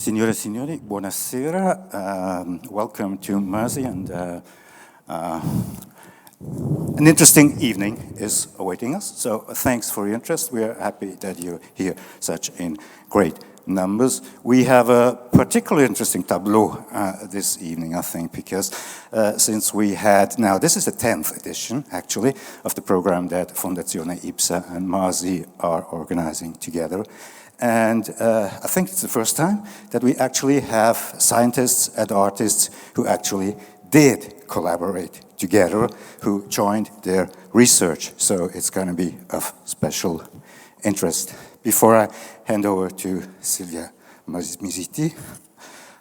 Signore e signori, buonasera. Welcome to Mersey, and an interesting evening is awaiting us. So thanks for your interest. We are happy that you're here such in great numbers. We have a particularly interesting tableau this evening, I think, because since we had, now this is the 10th edition, actually, of the program that Fondazione IPSA and Mersey are organizing together. And I think it's the first time that we actually have scientists and artists who actually did collaborate together, who joined their research. So it's going to be of special interest. Before I hand over to Silvia Misiti,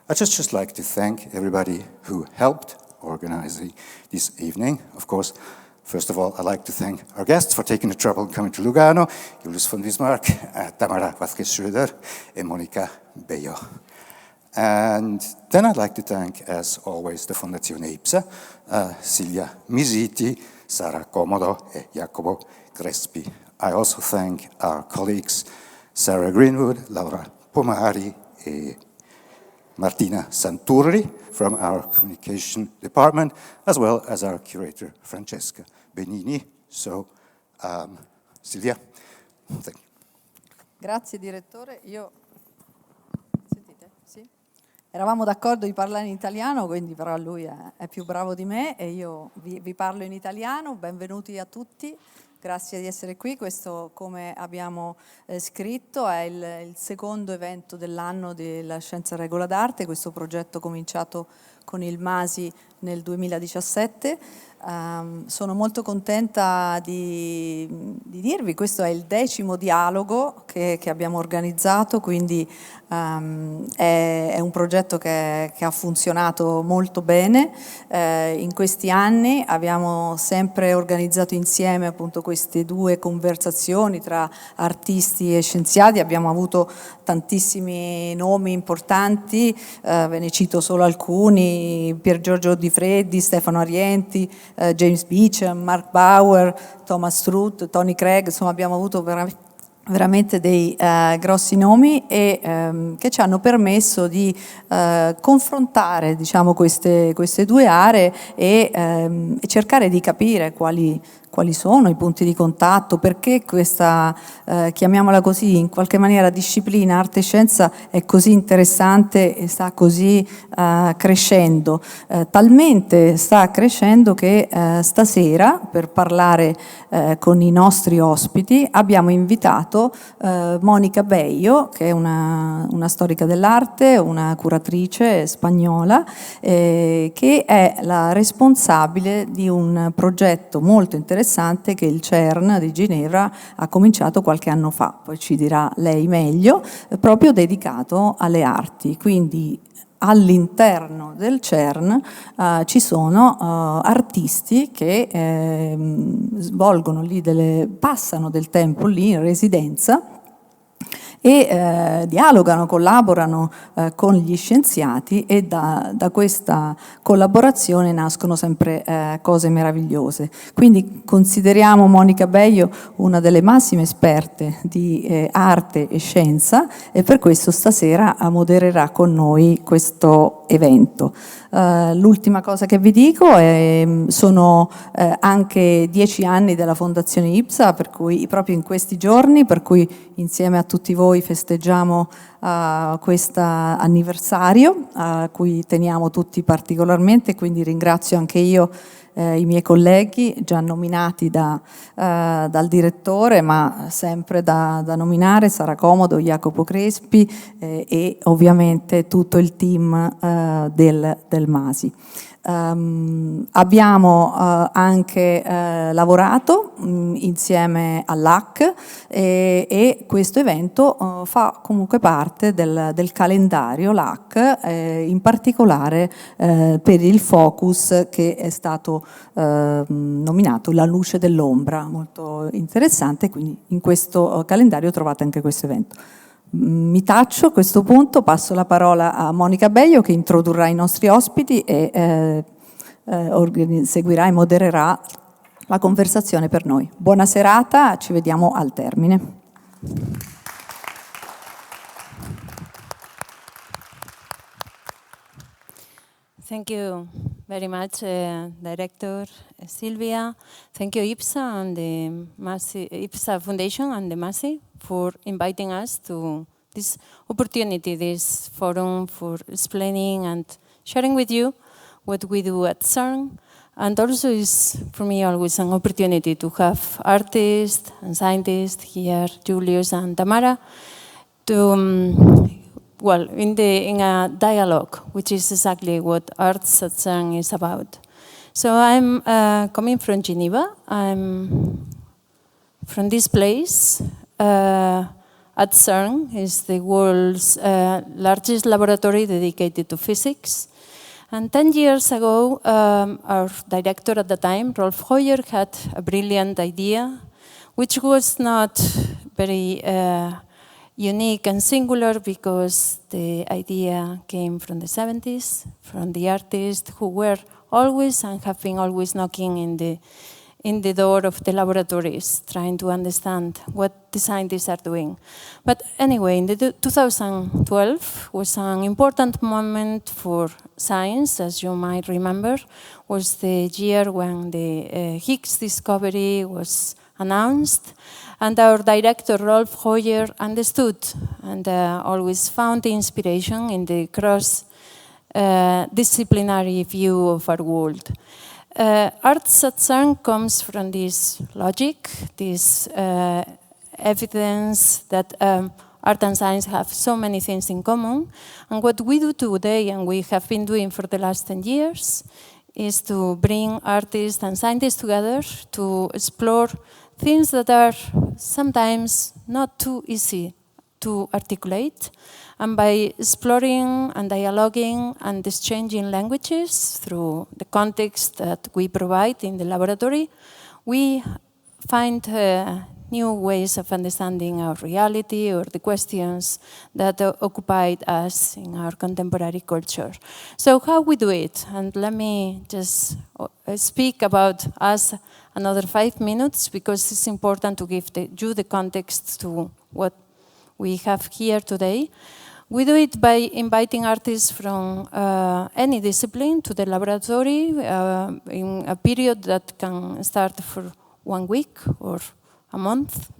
I'd just like to thank everybody who helped organizing this evening. Of course, first of all, I'd like to thank our guests for taking the trouble coming to Lugano, Julius von Bismarck, Tamara Vázquez Schröder, and Mónica Bello. And then I'd like to thank, as always, the Fondazione IPSA, Silvia Misiti, Sara Comodo, and Jacopo Crespi. I also thank our colleagues, Sarah Greenwood, Laura Pomari, and Martina Santurri from our communication department, as well as our curator, Francesca Benini. So, Silvia, thank you. Grazie direttore. Sentite? Sì? Eravamo d'accordo di parlare in italiano, quindi però lui è più bravo di me e io vi parlo in italiano. Benvenuti a tutti. Grazie di essere qui. Questo, come abbiamo scritto, è il secondo evento dell'anno della Scienza Regola d'Arte. Questo progetto cominciato con il Masi nel 2017. Sono molto contenta di dirvi, questo è il 10° dialogo che abbiamo organizzato, quindi è un progetto che ha funzionato molto bene. In questi anni abbiamo sempre organizzato insieme appunto queste 2 conversazioni tra artisti e scienziati. Abbiamo avuto tantissimi nomi importanti, ve ne cito solo alcuni: Pier Giorgio Di Freddi, Stefano Arienti, James Beecham, Mark Bauer, Thomas Struth, Tony Craig. Insomma, abbiamo avuto veramente dei grossi nomi e che ci hanno permesso di confrontare, diciamo, queste 2 aree e cercare di capire quali sono i punti di contatto, perché questa, chiamiamola così, in qualche maniera disciplina arte e scienza è così interessante e sta così crescendo. Talmente sta crescendo che stasera, per parlare con i nostri ospiti, abbiamo invitato Mónica Bello, che è una storica dell'arte, una curatrice spagnola, che è la responsabile di un progetto molto interessante che il CERN di Ginevra ha cominciato qualche anno fa, poi ci dirà lei meglio, proprio dedicato alle arti. Quindi all'interno del CERN ci sono artisti che svolgono lì passano del tempo lì in residenza e dialogano, collaborano con gli scienziati, e da questa collaborazione nascono sempre cose meravigliose. Quindi consideriamo Mónica Bello una delle massime esperte di arte e scienza, e per questo stasera modererà con noi questo evento. L'ultima cosa che vi dico sono anche 10 anni della Fondazione IPSA, per cui proprio in questi giorni, per cui insieme a tutti voi festeggiamo questo anniversario a cui teniamo tutti particolarmente, quindi ringrazio anche io i miei colleghi già nominati dal direttore, ma sempre da nominare: Sara Comodo, Jacopo Crespi e ovviamente tutto il team del Masi. Abbiamo anche lavorato insieme all'AC e questo evento fa comunque parte del calendario LAC, in particolare per il focus che è stato nominato La luce dell'ombra, molto interessante, quindi in questo calendario trovate anche questo evento. Mi taccio a questo punto, passo la parola a Mónica Bello, che introdurrà i nostri ospiti e seguirà e modererà la conversazione per noi. Buona serata, ci vediamo al termine. Thank you very much, Director Silvia. Thank you, IPSA and the IPSA Foundation and the MASI for inviting us to this opportunity, this forum for explaining and sharing with you what we do at CERN. And also is, for me, always an opportunity to have artists and scientists here, Julius and Tamara, to well, in a dialogue, which is exactly what Arts at CERN is about. So I'm coming from Geneva. I'm from this place. At CERN is the world's largest laboratory dedicated to physics. And 10 years ago, our director at the time, Rolf Hoyer, had a brilliant idea, which was not very unique and singular because the idea came from the 70s, from the artists who were always and have been always knocking in the door of the laboratories, trying to understand what the scientists are doing. But anyway, in 2012 was an important moment for science, as you might remember, was the year when the Higgs discovery was announced. And our director, Rolf Hoyer, understood and always found the inspiration in the cross-disciplinary view of our world. Arts at CERN comes from this logic, this evidence that art and science have so many things in common. And what we do today, and we have been doing for the last 10 years, is to bring artists and scientists together to explore things that are sometimes not too easy to articulate. And by exploring and dialoguing and exchanging languages through the context that we provide in the laboratory, we find new ways of understanding our reality or the questions that occupied us in our contemporary culture. So how we do it? And let me just speak about us another 5 minutes, because it's important to give you the context to what we have here today. We do it by inviting artists from any discipline to the laboratory in a period that can start for 1 week or a month,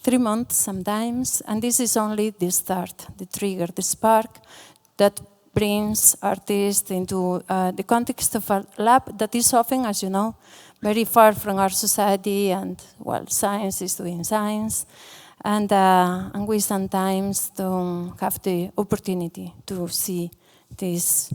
3 months sometimes. And this is only the start, the trigger, the spark that brings artists into the context of a lab that is often, as you know, very far from our society, and well, science is doing science. And we sometimes don't have the opportunity to see this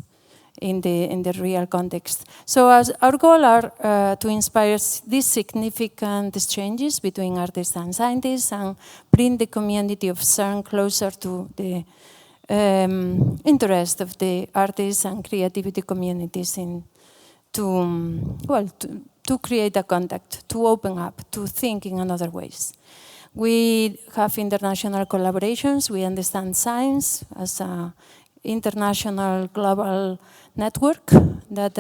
in the real context. So our goal are to inspire these significant exchanges between artists and scientists and bring the community of CERN closer to the interest of the artists and creativity communities to create a contact, to open up, to think in other ways. We have international collaborations. We understand science as an international global network that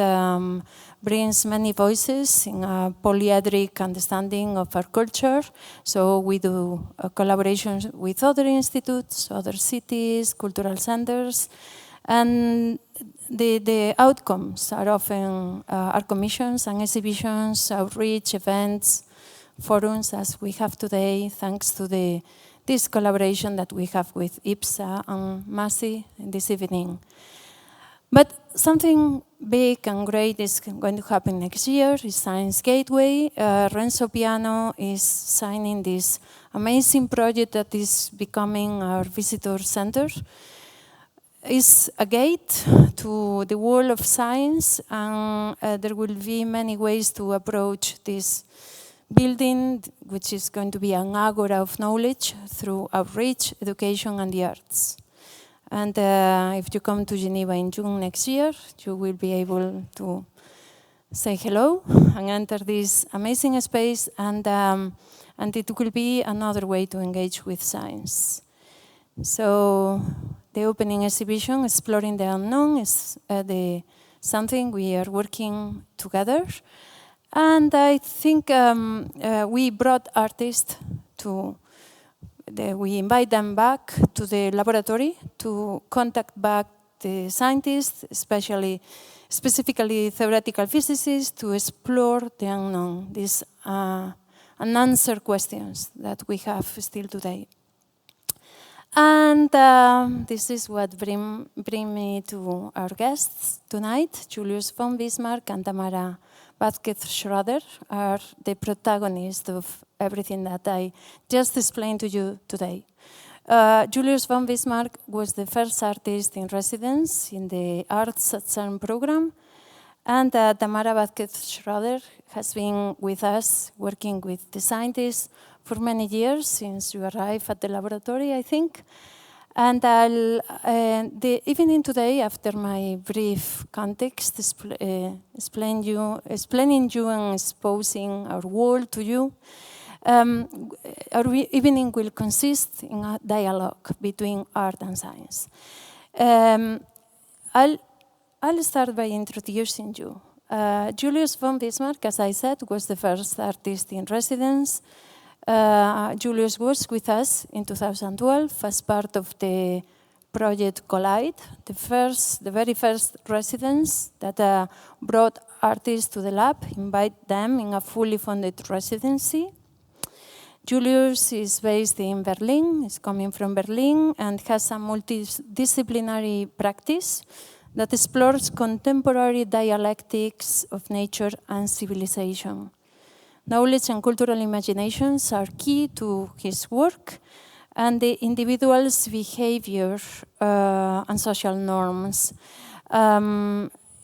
brings many voices in a polyedric understanding of our culture. So we do collaborations with other institutes, other cities, cultural centers, and the outcomes are often our commissions and exhibitions, outreach, events, forums, as we have today, thanks to this collaboration that we have with IPSA and MASI this evening. But something big and great is going to happen next year, is Science Gateway. Renzo Piano is signing this amazing project that is becoming our visitor center. It's a gate to the world of science, and there will be many ways to approach this building, which is going to be an agora of knowledge through outreach, education, and the arts. And if you come to Geneva in June next year, you will be able to say hello and enter this amazing space, and it will be another way to engage with science. So the opening exhibition, Exploring the Unknown, is something we are working together. And I think we brought artists we invite them back to the laboratory to contact back the scientists, specifically theoretical physicists, to explore the unknown, these unanswered questions that we have still today. And this is what bring me to our guests tonight. Julius von Bismarck and Tamara Vázquez Schröder are the protagonists of everything that I just explained to you today. Julius von Bismarck was the first artist in residence in the Arts at CERN program, and Tamara Vázquez Schröder has been with us, working with the scientists for many years, since you arrived at the laboratory, I think. And the evening today, after my brief context, explaining you and exposing our world to you, our evening will consist in a dialogue between art and science. I'll start by introducing you. Julius von Bismarck, as I said, was the first artist in residence. Julius was with us in 2012 as part of the project Collide, the very first residence that brought artists to the lab, invite them in a fully funded residency. Julius is based in Berlin, is coming from Berlin, and has a multidisciplinary practice that explores contemporary dialectics of nature and civilization. Knowledge and cultural imaginations are key to his work, and the individual's behavior and social norms.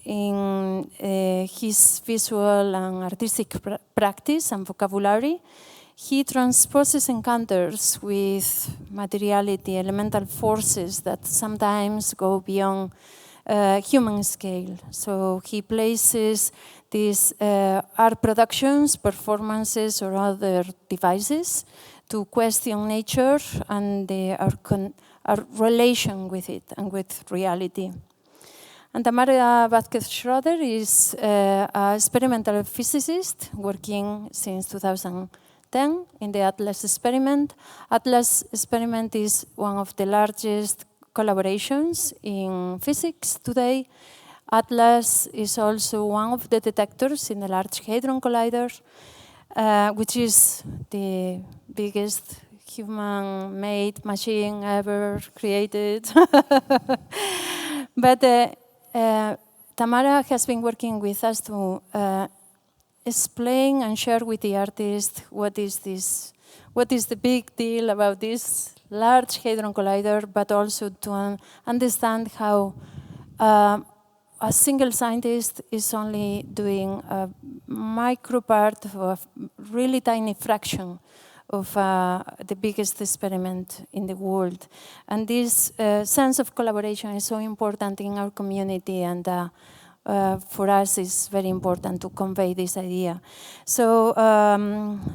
In his visual and artistic practice and vocabulary, he transposes encounters with materiality, elemental forces that sometimes go beyond human scale. So he places these art productions, performances, or other devices to question nature and our relation with it and with reality. And Tamara Vázquez Schröder is an experimental physicist working since 2010 in the ATLAS experiment. ATLAS experiment is one of the largest collaborations in physics today. ATLAS is also one of the detectors in the Large Hadron Collider, which is the biggest human-made machine ever created. But Tamara has been working with us to explain and share with the artist what is the big deal about this Large Hadron Collider, but also to understand how a single scientist is only doing a micro part of a really tiny fraction of the biggest experiment in the world. And this sense of collaboration is so important in our community, and for us it's very important to convey this idea. So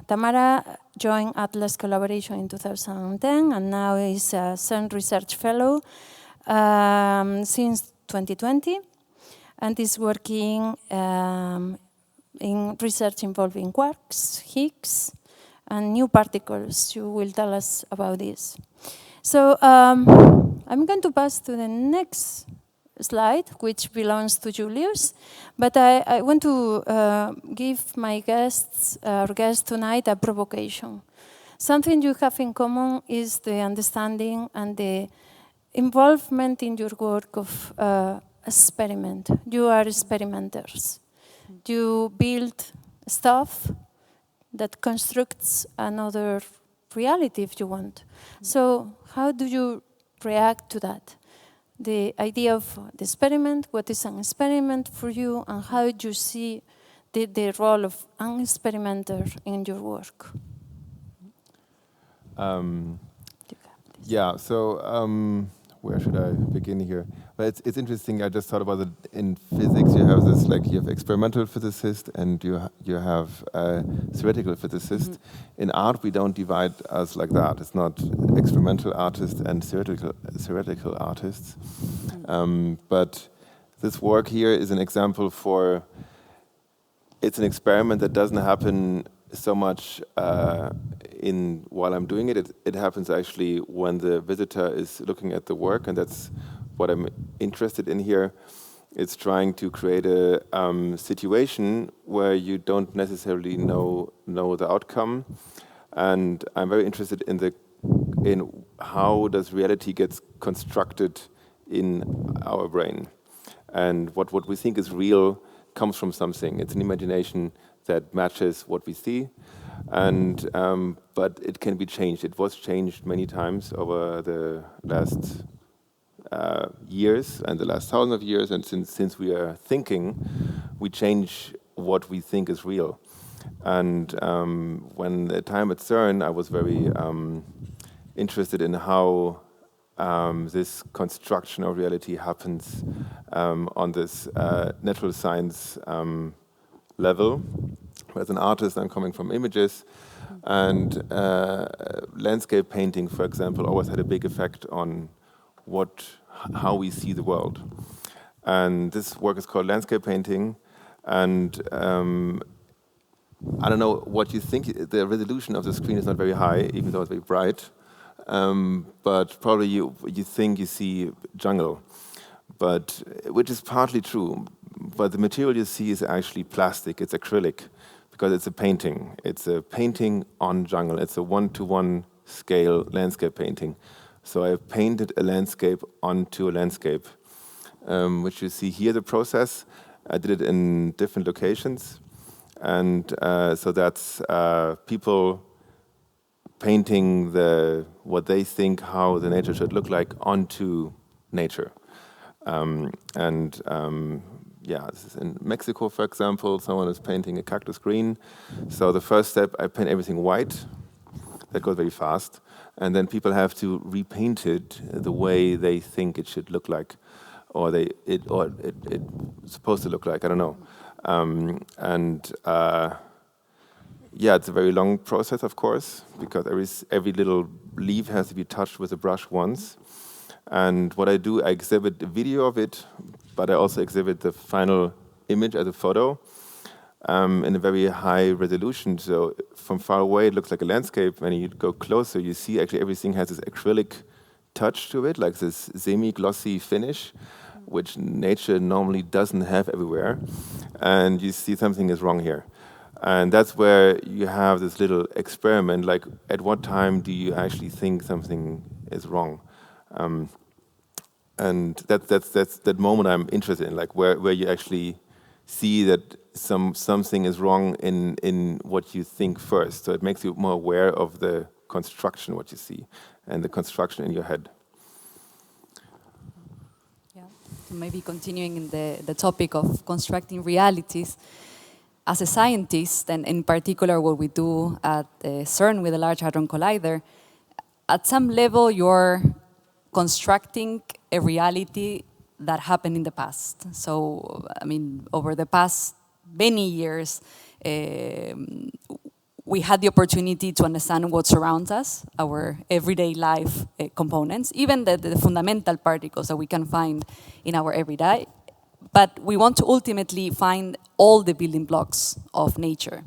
Tamara joined ATLAS collaboration in 2010 and now is a CERN Research Fellow since 2020, and is working in research involving quarks, Higgs, and new particles. You will tell us about this. So I'm going to pass to the next slide, which belongs to Julius, but I want to give my guests, our guests tonight, a provocation. Something you have in common is the understanding and the involvement in your work of experiment. You are experimenters. You build stuff that constructs another reality, if you want. So how do you react to that? The idea of the experiment, what is an experiment for you, and how do you see the role of an experimenter in your work? Yeah, so where should I begin here? Well, it's interesting. I just thought about it. In physics, you have this, like, you have experimental physicist and you have theoretical physicist. In art, we don't divide us like that. It's not experimental artists and theoretical artists. But this work here is an example for. It's an experiment that doesn't happen so much while I'm doing it. It happens actually when the visitor is looking at the work, and that's what I'm interested in here. It's trying to create a situation where you don't necessarily know the outcome, and I'm very interested in how does reality gets constructed in our brain, and what we think is real comes from something. It's an imagination that matches what we see, and but it can be changed. It was changed many times over the last years and the last thousands of years, and since we are thinking, we change what we think is real. And when the time at CERN, I was very interested in how this construction of reality happens on this natural science level. As an artist, I'm coming from images, and landscape painting, for example, always had a big effect on how we see the world. And this work is called landscape painting, and I don't know what you think. The resolution of the screen is not very high, even though it's very bright. But probably you think you see jungle, which is partly true. But the material you see is actually plastic. It's acrylic, because it's a painting. It's a painting on jungle. It's a one-to-one scale landscape painting. So I painted a landscape onto a landscape, which you see here, the process. I did it in different locations. And so that's people painting what they think how the nature should look like onto nature. Yeah, this is in Mexico, for example. Someone is painting a cactus green. So the first step, I paint everything white. That goes very fast. And then people have to repaint it the way they think it should look like, or it's supposed to look like. I don't know. Yeah, it's a very long process, of course, because every little leaf has to be touched with a brush once. And what I do, I exhibit a video of it, but I also exhibit the final image as a photo in a very high resolution. So from far away, it looks like a landscape. When you go closer, you see actually everything has this acrylic touch to it, like this semi-glossy finish, which nature normally doesn't have everywhere. And you see something is wrong here. And that's where you have this little experiment, like at what time do you actually think something is wrong? And that's that moment I'm interested in, like where you actually see that something is wrong in what you think first. So it makes you more aware of the construction, what you see, and the construction in your head. Yeah, so maybe continuing in the topic of constructing realities, as a scientist, and in particular what we do at CERN with the Large Hadron Collider, at some level you're constructing a reality that happened in the past. So, I mean, over the past many years, we had the opportunity to understand what surrounds us, our everyday life components, even the fundamental particles that we can find in our everyday. But we want to ultimately find all the building blocks of nature.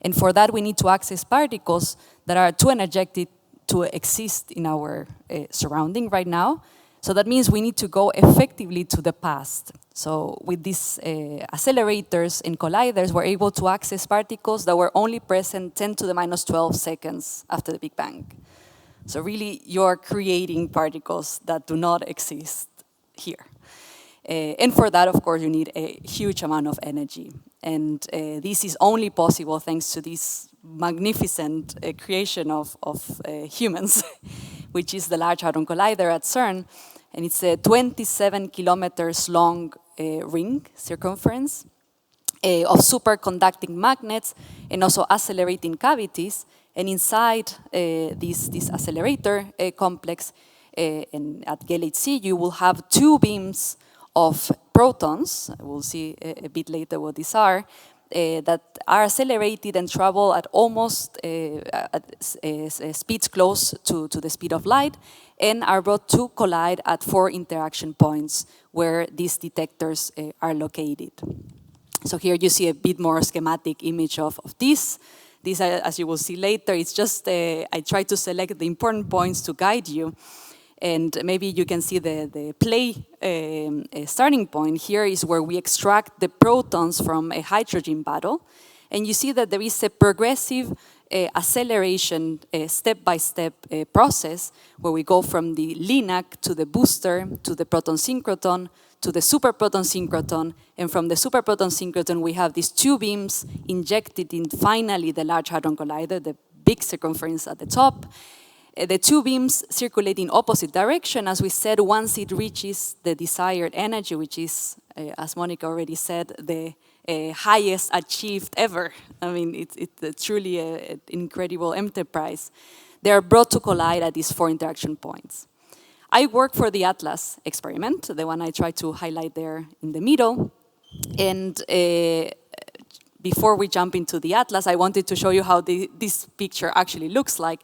And for that, we need to access particles that are too energetic to exist in our surrounding right now. So that means we need to go effectively to the past. So with these accelerators and colliders, we're able to access particles that were only present 10 to the minus 12 seconds after the Big Bang. So really, you're creating particles that do not exist here. And for that, of course, you need a huge amount of energy. And this is only possible thanks to this magnificent creation of humans, which is the Large Hadron Collider at CERN. And it's a 27 kilometers long ring circumference of superconducting magnets and also accelerating cavities. And inside this accelerator complex at LHC, you will have two beams of protons, we'll see a bit later what these are, that are accelerated and travel at almost speeds close to the speed of light, and are brought to collide at 4 interaction points where these detectors are located. So here you see a bit more schematic image of this. This, as you will see later, it's just, I try to select the important points to guide you. And maybe you can see the play starting point. Here is where we extract the protons from a hydrogen bottle. And you see that there is a progressive acceleration, step-by-step process, where we go from the LINAC to the booster, to the proton synchrotron, to the superproton synchrotron, and from the superproton synchrotron we have these two beams injected in finally the Large Hadron Collider, the big circumference at the top. The two beams circulate in opposite direction, as we said, once it reaches the desired energy, which is, as Monica already said, the highest achieved ever. I mean, it's truly an incredible enterprise. They are brought to collide at these 4 interaction points. I work for the ATLAS experiment, the one I tried to highlight there in the middle. And before we jump into the ATLAS, I wanted to show you how this picture actually looks like.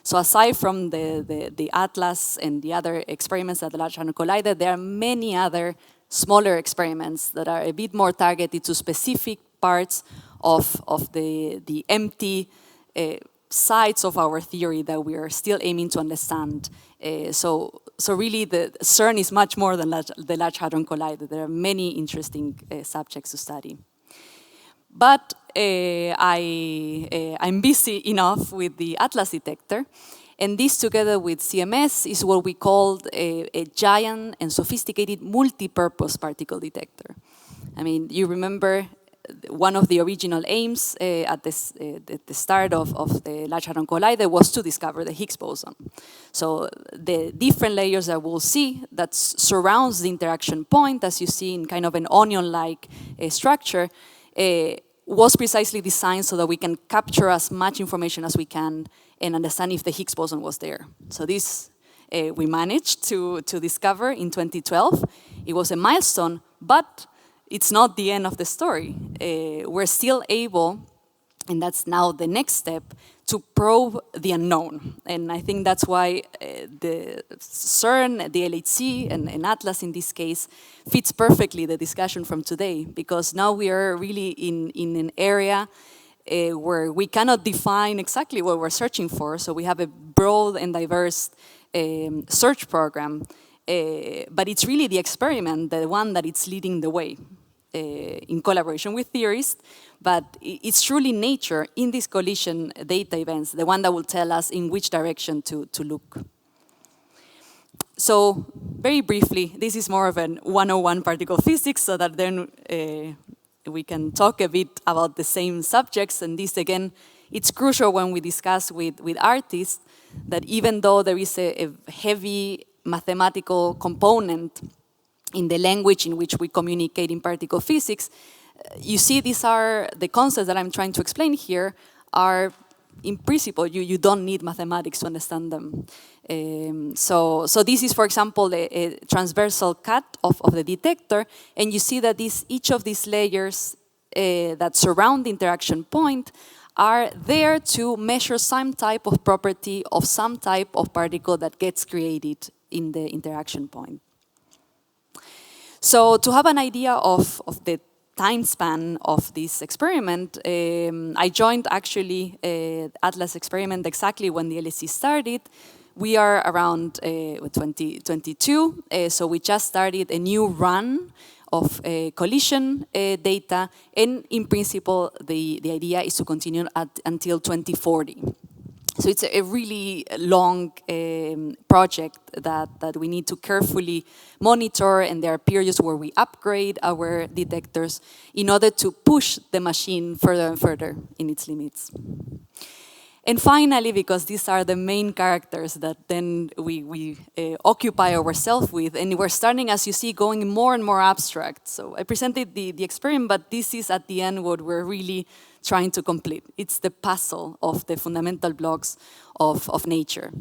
So aside from the ATLAS and the other experiments at the Large Hadron Collider, there are many other smaller experiments that are a bit more targeted to specific parts of the empty sides of our theory that we are still aiming to understand. So really, the CERN is much more than the Large Hadron Collider. There are many interesting subjects to study. But I'm busy enough with the ATLAS detector, and this together with CMS is what we called a giant and sophisticated multi-purpose particle detector. I mean, you remember one of the original aims at the start of the Large Hadron Collider was to discover the Higgs boson. So the different layers that we'll see that surrounds the interaction point, as you see in kind of an onion-like structure, was precisely designed so that we can capture as much information as we can and understand if the Higgs boson was there. So this we managed to discover in 2012. It was a milestone, but it's not the end of the story. We're still able, and that's now the next step, to probe the unknown. And I think that's why the CERN, the LHC, and ATLAS in this case, fits perfectly the discussion from today, because now we are really in an area where we cannot define exactly what we're searching for. So we have a broad and diverse search program, but it's really the experiment, the one that it's leading the way. In collaboration with theorists, but it's truly nature in these collision data events, the one that will tell us in which direction to look. So very briefly, this is more of an 101 particle physics, so that then we can talk a bit about the same subjects. And this, again, it's crucial when we discuss with artists that even though there is a heavy mathematical component in the language in which we communicate in particle physics, you see these are the concepts that I'm trying to explain here are, in principle, you don't need mathematics to understand them. So this is, for example, a transversal cut of the detector, and you see that each of these layers that surround the interaction point are there to measure some type of property of some type of particle that gets created in the interaction point. So to have an idea of the time span of this experiment, I joined actually ATLAS experiment exactly when the LHC started. We are around 2022, so we just started a new run of collision data, and in principle the idea is to continue until 2040. So it's a really long project that we need to carefully monitor, and there are periods where we upgrade our detectors in order to push the machine further and further in its limits. And finally, because these are the main characters that then we occupy ourselves with, and we're starting, as you see, going more and more abstract. So I presented the experiment, but this is at the end what we're really trying to complete. It's the puzzle of the fundamental blocks of nature.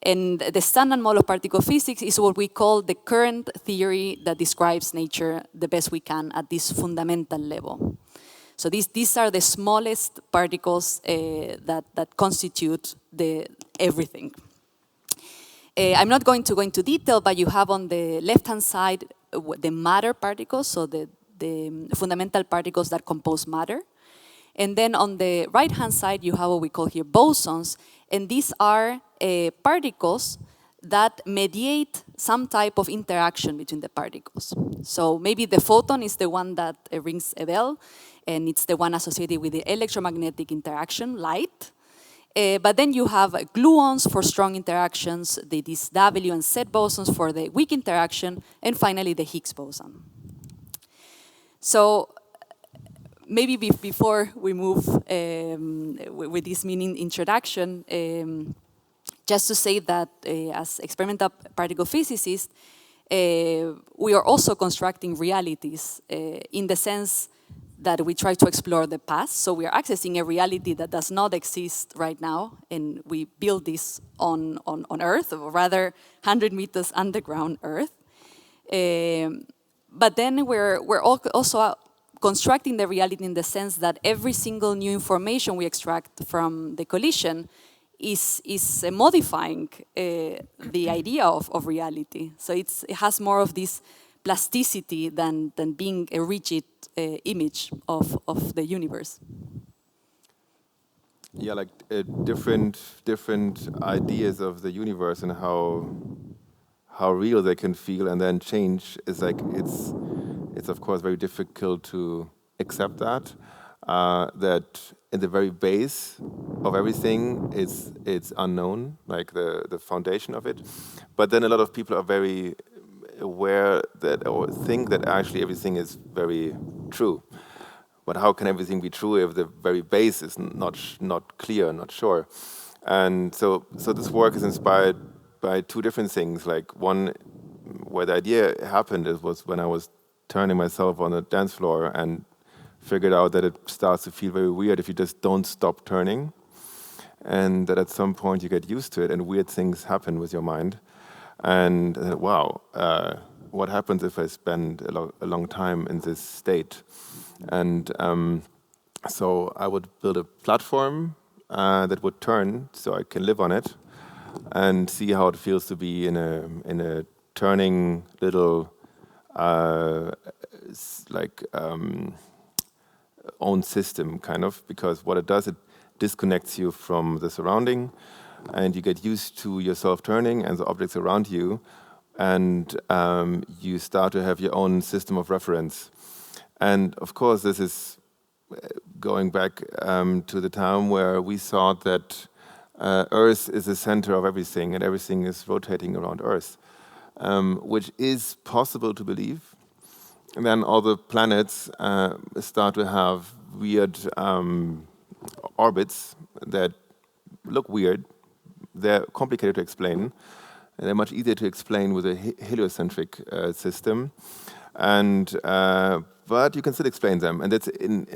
And the standard model of particle physics is what we call the current theory that describes nature the best we can at this fundamental level. So these are the smallest particles that constitute everything. I'm not going to go into detail, but you have on the left-hand side the matter particles, so the fundamental particles that compose matter. And then on the right-hand side, you have what we call here bosons, and these are particles that mediate some type of interaction between the particles. So maybe the photon is the one that rings a bell, and it's the one associated with the electromagnetic interaction, light. But then you have gluons for strong interactions, these W and Z bosons for the weak interaction, and finally the Higgs boson. So maybe before we move with this mini introduction, just to say that as experimental particle physicists, we are also constructing realities in the sense that we try to explore the past. So we are accessing a reality that does not exist right now, and we build this on Earth, or rather 100 meters underground Earth. But then we're also constructing the reality in the sense that every single new information we extract from the collision is modifying the idea of reality. So it has more of this plasticity than being a rigid image of the universe. Yeah, like different ideas of the universe and how real they can feel and then change is like it's of course very difficult to accept that in the very base of everything it's unknown, like the foundation of it. But then a lot of people are very aware that or think that actually everything is very true. But how can everything be true if the very base is not clear, not sure? And so this work is inspired by two different things. Like one, where the idea happened, it was when I was turning myself on the dance floor and figured out that it starts to feel very weird if you just don't stop turning, and that at some point you get used to it and weird things happen with your mind. And wow, what happens if I spend a long time in this state? And so I would build a platform that would turn so I can live on it and see how it feels to be in a turning little own system, kind of, because what it does, it disconnects you from the surrounding and you get used to yourself turning and the objects around you, and you start to have your own system of reference. And of course, this is going back to the time where we thought that Earth is the center of everything and everything is rotating around Earth, which is possible to believe. And then all the planets start to have weird orbits that look weird. They're complicated to explain. They're much easier to explain with a heliocentric system. And but you can still explain them. And that's,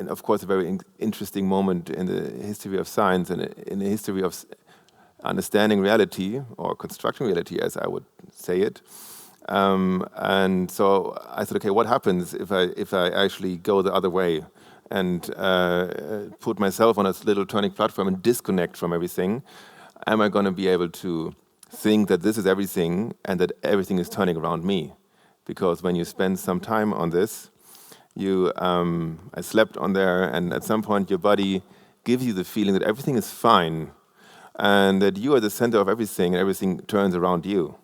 of course, a very interesting moment in the history of science and in the history of understanding reality, or constructing reality, as I would say it. And so I thought, okay, what happens if I actually go the other way and put myself on a little turning platform and disconnect from everything? Am I going to be able to think that this is everything and that everything is turning around me? Because when you spend some time on this, I slept on there, and at some point your body gives you the feeling that everything is fine and that you are the center of everything and everything turns around you.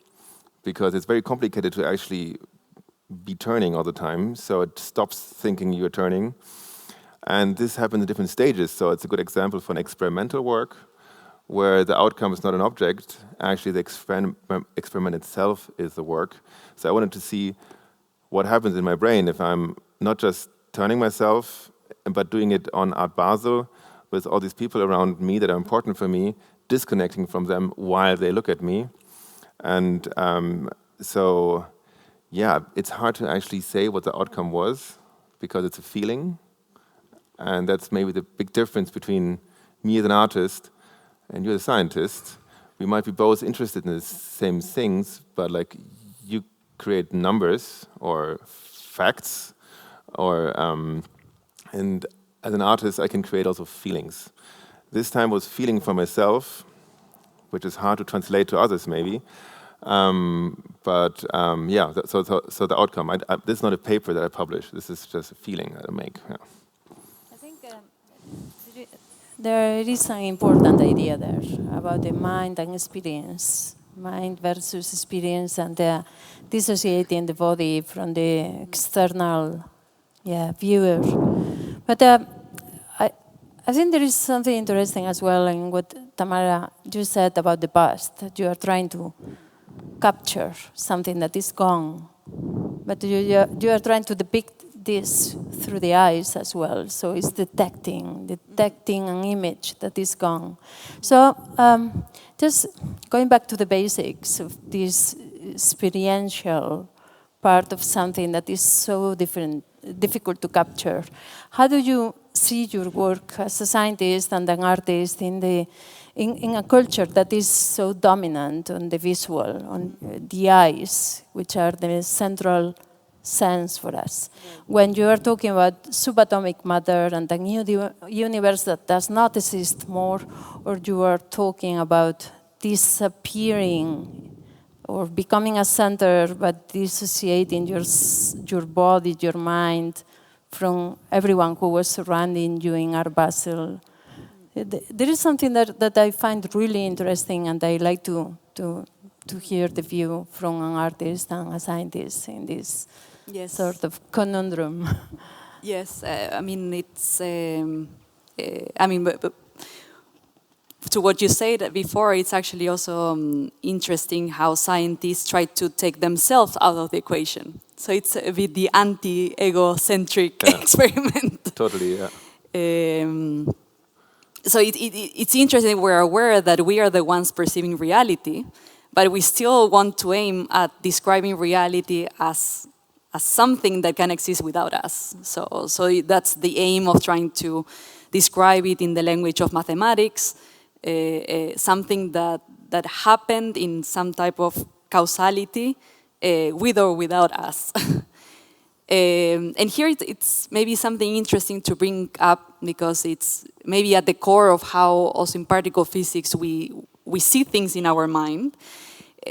Because it's very complicated to actually be turning all the time, so it stops thinking you're turning. And this happens in different stages, so it's a good example for an experimental work where the outcome is not an object, actually the experiment itself is the work. So I wanted to see what happens in my brain if I'm not just turning myself, but doing it on Art Basel with all these people around me that are important for me, disconnecting from them while they look at me. And so, yeah, it's hard to actually say what the outcome was because it's a feeling. And that's maybe the big difference between me as an artist and you're a scientist. We might be both interested in the same things, but like you create numbers or facts, or and as an artist, I can create also feelings. This time was feeling for myself, which is hard to translate to others, maybe. Yeah, so the outcome. This is not a paper that I publish. This is just a feeling that I make. Yeah. I think there is an important idea there about the mind and experience. mind versus experience, and dissociating the body from the external viewer. But I think there is something interesting as well in what Tamara, you said about the past, that you are trying to capture something that is gone, but you are trying to depict this through the eyes as well. So it's detecting an image that is gone. So just going back to the basics of this experiential part of something that is so difficult to capture, how do you see your work as a scientist and an artist in a culture that is so dominant on the visual, on the eyes, which are the central sense for us? When you are talking about subatomic matter and a new universe that does not exist more, or you are talking about disappearing or becoming a center but dissociating your body, your mind from everyone who was surrounding you in Art Basel. There is something that I find really interesting, and I like to hear the view from an artist and a scientist in this sort of conundrum. Yes, I mean, it's, but to what you said before, it's actually also interesting how scientists try to take themselves out of the equation. So it's a bit the anti-egocentric experiment. Totally, yeah. So it's interesting, we're aware that we are the ones perceiving reality, but we still want to aim at describing reality as something that can exist without us. So that's the aim of trying to describe it in the language of mathematics, something that happened in some type of causality with or without us. And here it's maybe something interesting to bring up, because it's maybe at the core of how also in particle physics we see things in our mind.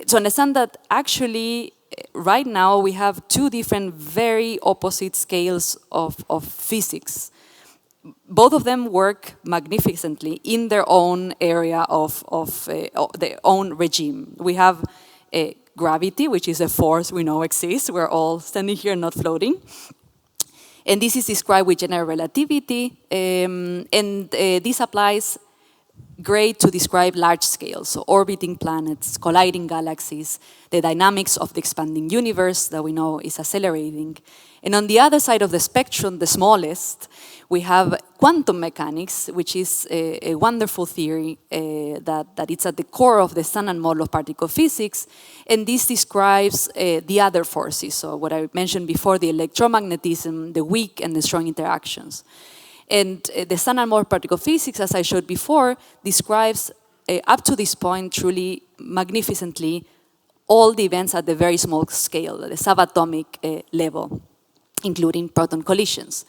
To understand that actually right now we have two different very opposite scales of physics. Both of them work magnificently in their own area of their own regime. We have gravity, which is a force we know exists. We're all standing here, not floating. And this is described with general relativity. This applies great to describe large scales, so orbiting planets, colliding galaxies, the dynamics of the expanding universe that we know is accelerating. And on the other side of the spectrum, the smallest, we have quantum mechanics, which is a wonderful theory that it's at the core of the standard model of particle physics. And this describes the other forces, so what I mentioned before, the electromagnetism, the weak and the strong interactions. And the standard model of particle physics, as I showed before, describes up to this point truly magnificently all the events at the very small scale, the subatomic level, including proton collisions.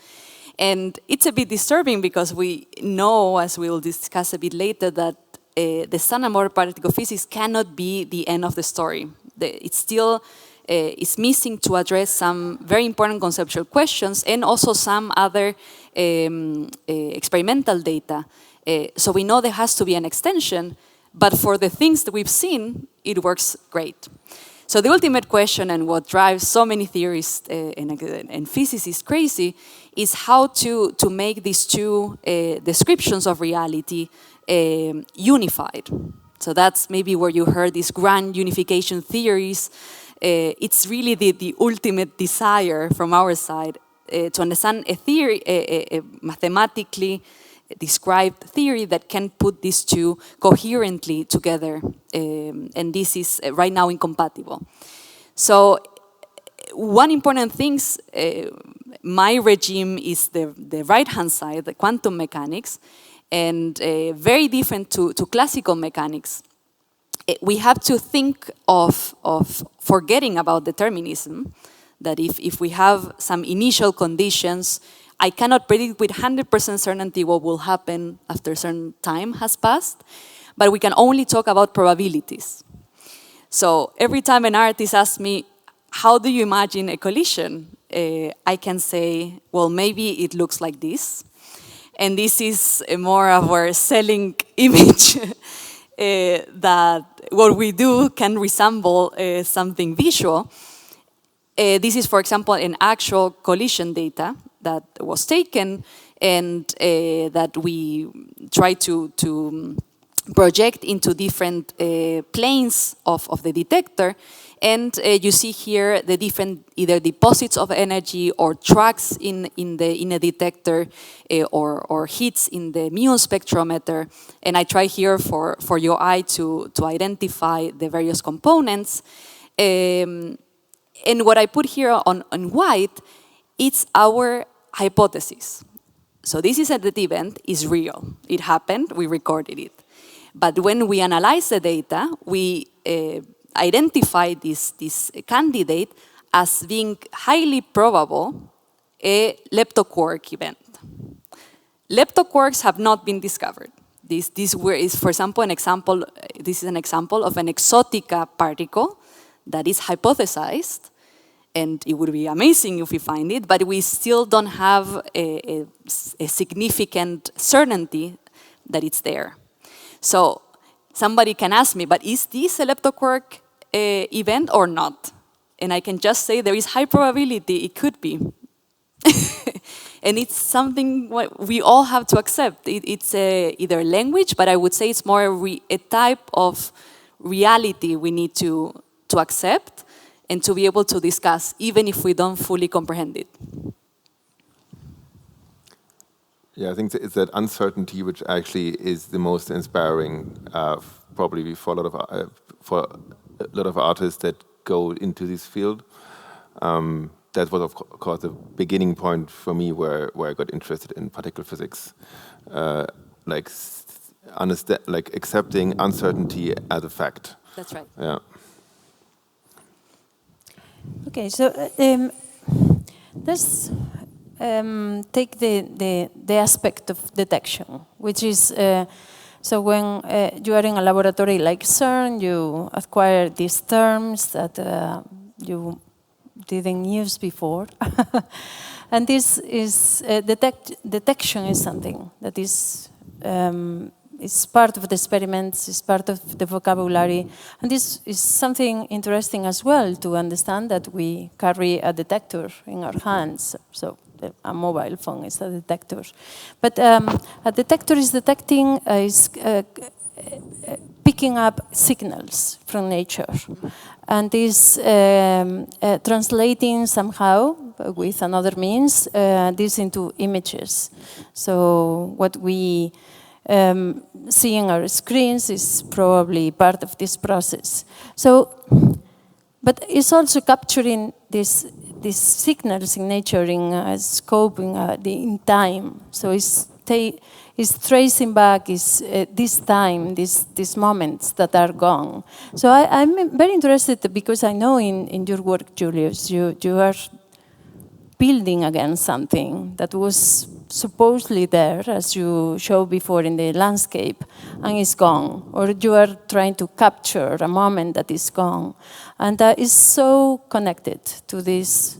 And it's a bit disturbing because we know, as we will discuss a bit later, that the standard model of particle physics cannot be the end of the story. It still is missing to address some very important conceptual questions and also some other experimental data. So we know there has to be an extension, but for the things that we've seen, it works great. So the ultimate question, and what drives so many theorists and physicists crazy, is how to make these two descriptions of reality unified. So that's maybe where you heard these grand unification theories. It's really the ultimate desire from our side to understand a theory, a mathematically described theory that can put these two coherently together, and this is right now incompatible. So one important thing, my regime is the right-hand side, the quantum mechanics, and very different to classical mechanics. We have to think of forgetting about determinism, that if we have some initial conditions, I cannot predict with 100% certainty what will happen after a certain time has passed, but we can only talk about probabilities. So every time an artist asks me, how do you imagine a collision? I can say, well, maybe it looks like this. And this is more of our selling image. that what we do can resemble something visual. This is, for example, an actual collision data that was taken and that we try to project into different planes of the detector. And you see here the different either deposits of energy or tracks in a detector or hits in the muon spectrometer. And I try here for your eye to identify the various components. And what I put here on white, it's our hypothesis. So this is that event is real. It happened, we recorded it. But when we analyze the data, we identify this candidate as being highly probable a leptoquark event. Leptoquarks have not been discovered. This is, for example, this is an example of an exotica particle that is hypothesized, and it would be amazing if we find it, but we still don't have a significant certainty that it's there. So somebody can ask me, but is this a leptoquark event or not? And I can just say there is high probability it could be. And it's something we all have to accept. It's either language, but I would say it's more a type of reality we need to accept and to be able to discuss, even if we don't fully comprehend it. Yeah, I think it's that uncertainty which actually is the most inspiring, probably for a lot of artists that go into this field. That was, of course, the beginning point for me where I got interested in particle physics, like accepting uncertainty as a fact. That's right. Yeah. Okay, so let's take the aspect of detection, which is so when you are in a laboratory like CERN, you acquire these terms that you didn't use before. And this is detection is something that is part of the experiments, is part of the vocabulary, and this is something interesting as well to understand that we carry a detector in our hands. So a mobile phone is a detector, but a detector is detecting is picking up signals from nature, and is translating somehow with another means this into images. So what we see in our screens is probably part of this process. So, but it's also capturing these signals in nature in scope, in time. So it's tracing back this time, these moments that are gone. So I'm very interested because I know in your work, Julius, you are building against something that was supposedly there, as you showed before in the landscape, and is gone. Or you are trying to capture a moment that is gone. And that is so connected to this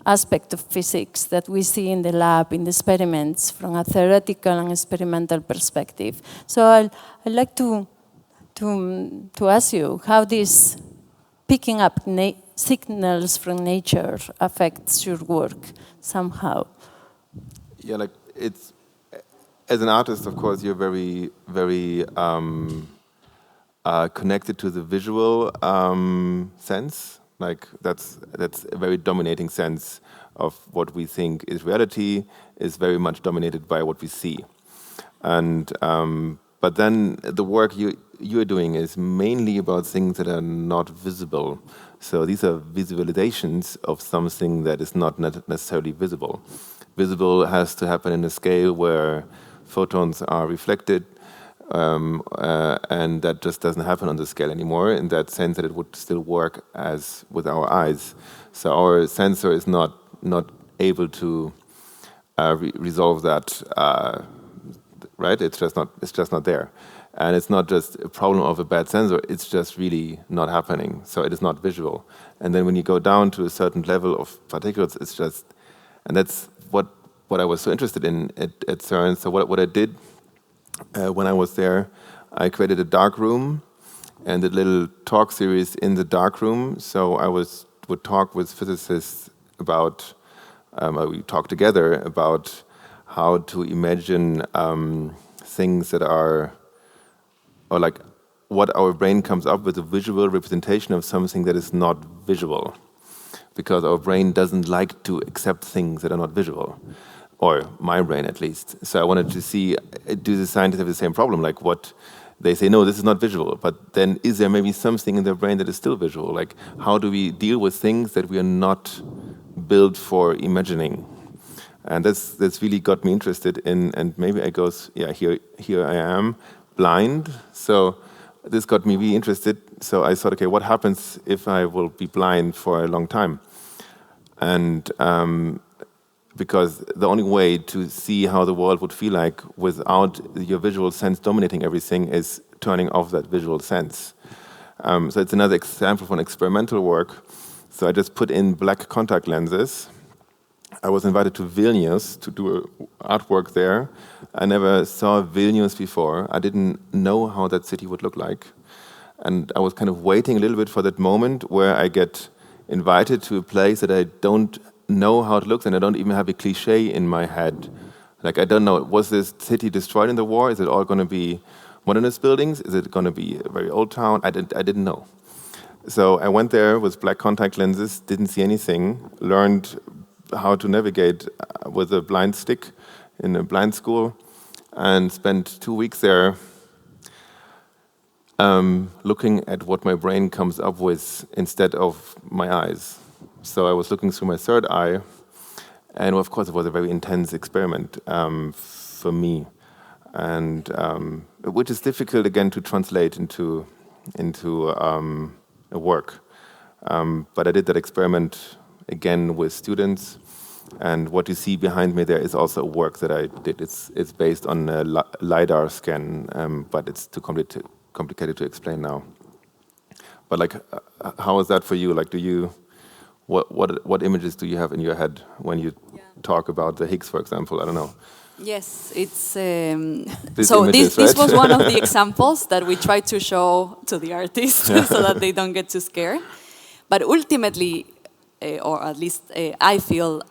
aspect of physics that we see in the lab, in the experiments, from a theoretical and experimental perspective. So I'd like to ask you how this picking up signals from nature affects your work somehow. Yeah, like it's, as an artist, of course, you're very, very connected to the visual sense. Like that's a very dominating sense of what we think is reality, is very much dominated by what we see. And but then the work you're doing is mainly about things that are not visible. So these are visualizations of something that is not necessarily visible. Visible has to happen in a scale where photons are reflected, and that just doesn't happen on the scale anymore, in that sense that it would still work as with our eyes. So our sensor is not able to resolve that, right? It's just not there. And it's not just a problem of a bad sensor, it's just really not happening. So it is not visual. And then when you go down to a certain level of particles, it's just, and that's what I was so interested in at CERN. So what I did when I was there, I created a dark room and a little talk series in the dark room. So I would talk with physicists about, we talk together about how to imagine things that are, or like what our brain comes up with, a visual representation of something that is not visual. Because our brain doesn't like to accept things that are not visual, or my brain at least. So I wanted to see, do the scientists have the same problem? Like what, they say, no, this is not visual, but then is there maybe something in their brain that is still visual? Like how do we deal with things that we are not built for imagining? And that's really got me interested in, and maybe I goes, yeah, here I am, blind. So this got me really interested. So I thought, okay, what happens if I will be blind for a long time? And because the only way to see how the world would feel like without your visual sense dominating everything is turning off that visual sense. So it's another example of an experimental work. So I just put in black contact lenses. I was invited to Vilnius to do artwork there. I never saw Vilnius before. I didn't know how that city would look like. And I was kind of waiting a little bit for that moment where I get invited to a place that I don't know how it looks, and I don't even have a cliche in my head. Like, I don't know, was this city destroyed in the war? Is it all going to be modernist buildings? Is it going to be a very old town? I didn't know. So I went there with black contact lenses, didn't see anything, learned how to navigate with a blind stick in a blind school, and spent 2 weeks there looking at what my brain comes up with instead of my eyes. So I was looking through my third eye, and of course it was a very intense experiment for me, and which is difficult again to translate into a work. But I did that experiment again with students, and what you see behind me there is also a work that I did. It's based on a LiDAR scan, but it's too complicated to explain now. But like, how is that for you? Like, what images do you have in your head when you talk about the Higgs, for example? I don't know. Yes, it's so this right? was one of the examples that we tried to show to the artists so that they don't get too scared. But ultimately, or at least I feel,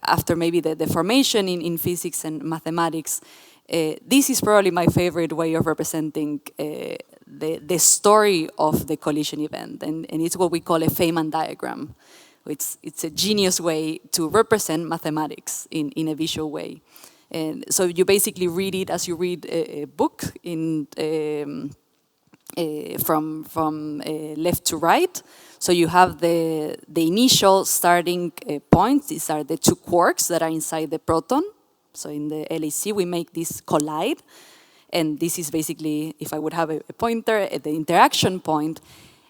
after maybe the formation in physics and mathematics, this is probably my favorite way of representing the story of the collision event, and it's what we call a Feynman diagram. It's a genius way to represent mathematics in a visual way. And so you basically read it as you read a book from left to right. So you have the initial starting points. These are the two quarks that are inside the proton. So in the LHC, we make this collide. And this is basically, if I would have a pointer, at the interaction point.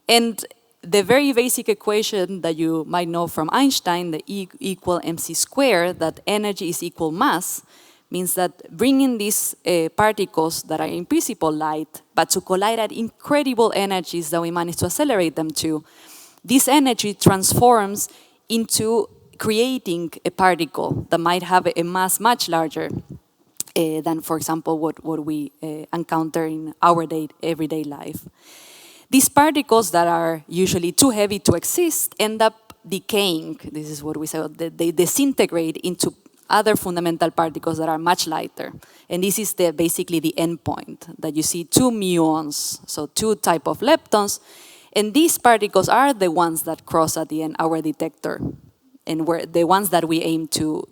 And the very basic equation that you might know from Einstein, the E equal mc squared, that energy is equal mass, means that bringing these particles that are in principle light, but to collide at incredible energies that we manage to accelerate them to, this energy transforms into creating a particle that might have a mass much larger than, for example, what we encounter in our everyday life. These particles that are usually too heavy to exist end up decaying. This is what we say, they disintegrate into other fundamental particles that are much lighter. And this is basically the endpoint, that you see two muons, so two type of leptons, and these particles are the ones that cross at the end our detector, and we're the ones that we aim to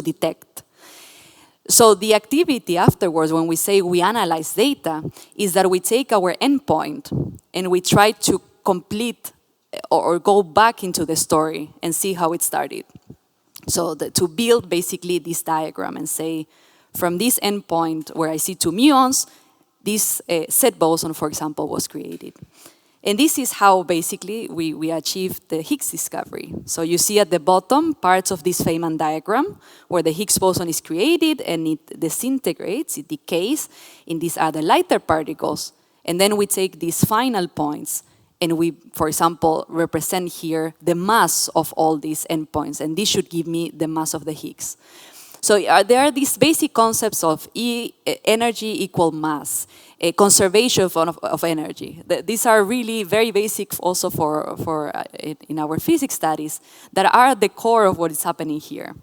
detect. So the activity afterwards, when we say we analyze data, is that we take our endpoint and we try to complete or go back into the story and see how it started. So to build basically this diagram and say, from this endpoint where I see two muons, this Z boson, for example, was created. And this is how basically we achieved the Higgs discovery. So you see at the bottom parts of this Feynman diagram where the Higgs boson is created and it disintegrates, it decays in these other lighter particles. And then we take these final points and we, for example, represent here the mass of all these endpoints. And this should give me the mass of the Higgs. So there are these basic concepts of energy equal mass, conservation of energy. These are really very basic also for in our physics studies that are at the core of what is happening here.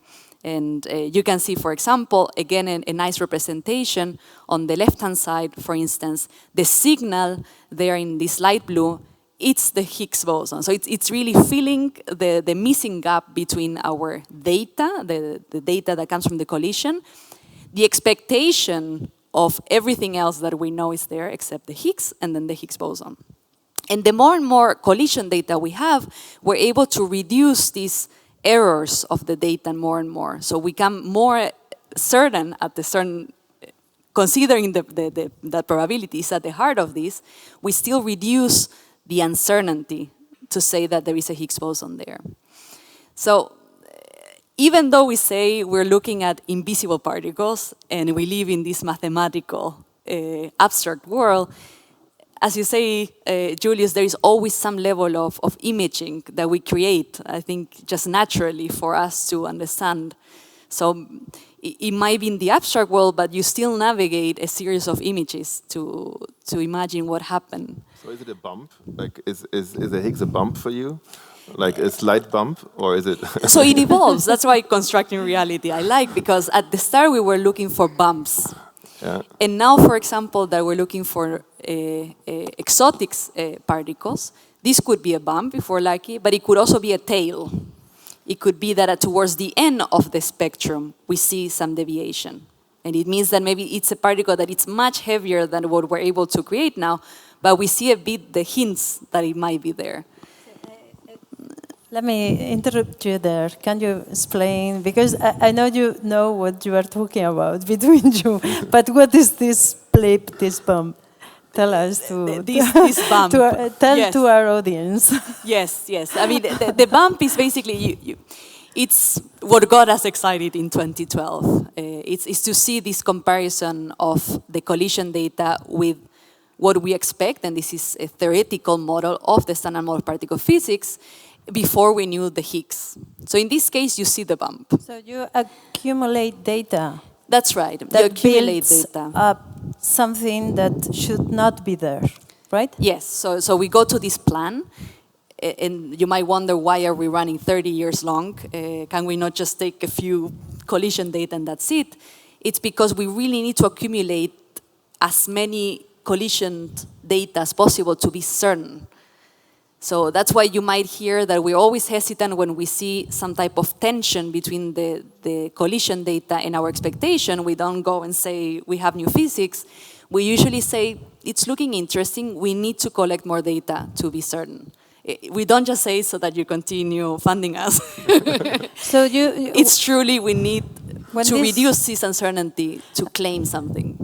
And you can see, for example, again, a nice representation on the left-hand side, for instance, the signal there in this light blue, it's the Higgs boson. So it's really filling the missing gap between our data, the data that comes from the collision, the expectation of everything else that we know is there except the Higgs, and then the Higgs boson. And the more and more collision data we have, we're able to reduce these errors of the data more and more. So we become more certain at the certain, considering that probability is at the heart of this, we still reduce the uncertainty to say that there is a Higgs boson there. So even though we say we're looking at invisible particles and we live in this mathematical abstract world, as you say, Julius, there is always some level of imaging that we create, I think, just naturally for us to understand. So it might be in the abstract world, but you still navigate a series of images to imagine what happened. So is it a bump? Like, is the Higgs a bump for you? Like a slight bump, or is it? So it evolves. That's why constructing reality I like, because at the start we were looking for bumps. Yeah. And now, for example, that we're looking for exotic particles, this could be a bump if we're lucky, but it could also be a tail. It could be that towards the end of the spectrum, we see some deviation. And it means that maybe it's a particle that it's much heavier than what we're able to create now, but we see a bit the hints that it might be there. Let me interrupt you there. Can you explain? Because I know you know what you are talking about between you, but what is this blip, this bump? Tell us this bump. Tell to our audience. Yes. I mean, the bump is basically it's what got us excited in 2012. It's to see this comparison of the collision data with what we expect, and this is a theoretical model of the standard model of particle physics, before we knew the Higgs. So in this case, you see the bump. So you accumulate data. That's right. That you accumulate builds data. up something that should not be there, right? Yes. So we go to this plan, and you might wonder, why are we running 30 years long? Can we not just take a few collision data and that's it? It's because we really need to accumulate as many collision data as possible to be certain. So that's why you might hear that we're always hesitant when we see some type of tension between the collision data and our expectation. We don't go and say we have new physics. We usually say it's looking interesting. We need to collect more data to be certain. We don't just say so that you continue funding us. So it's truly we need to reduce this uncertainty to claim something.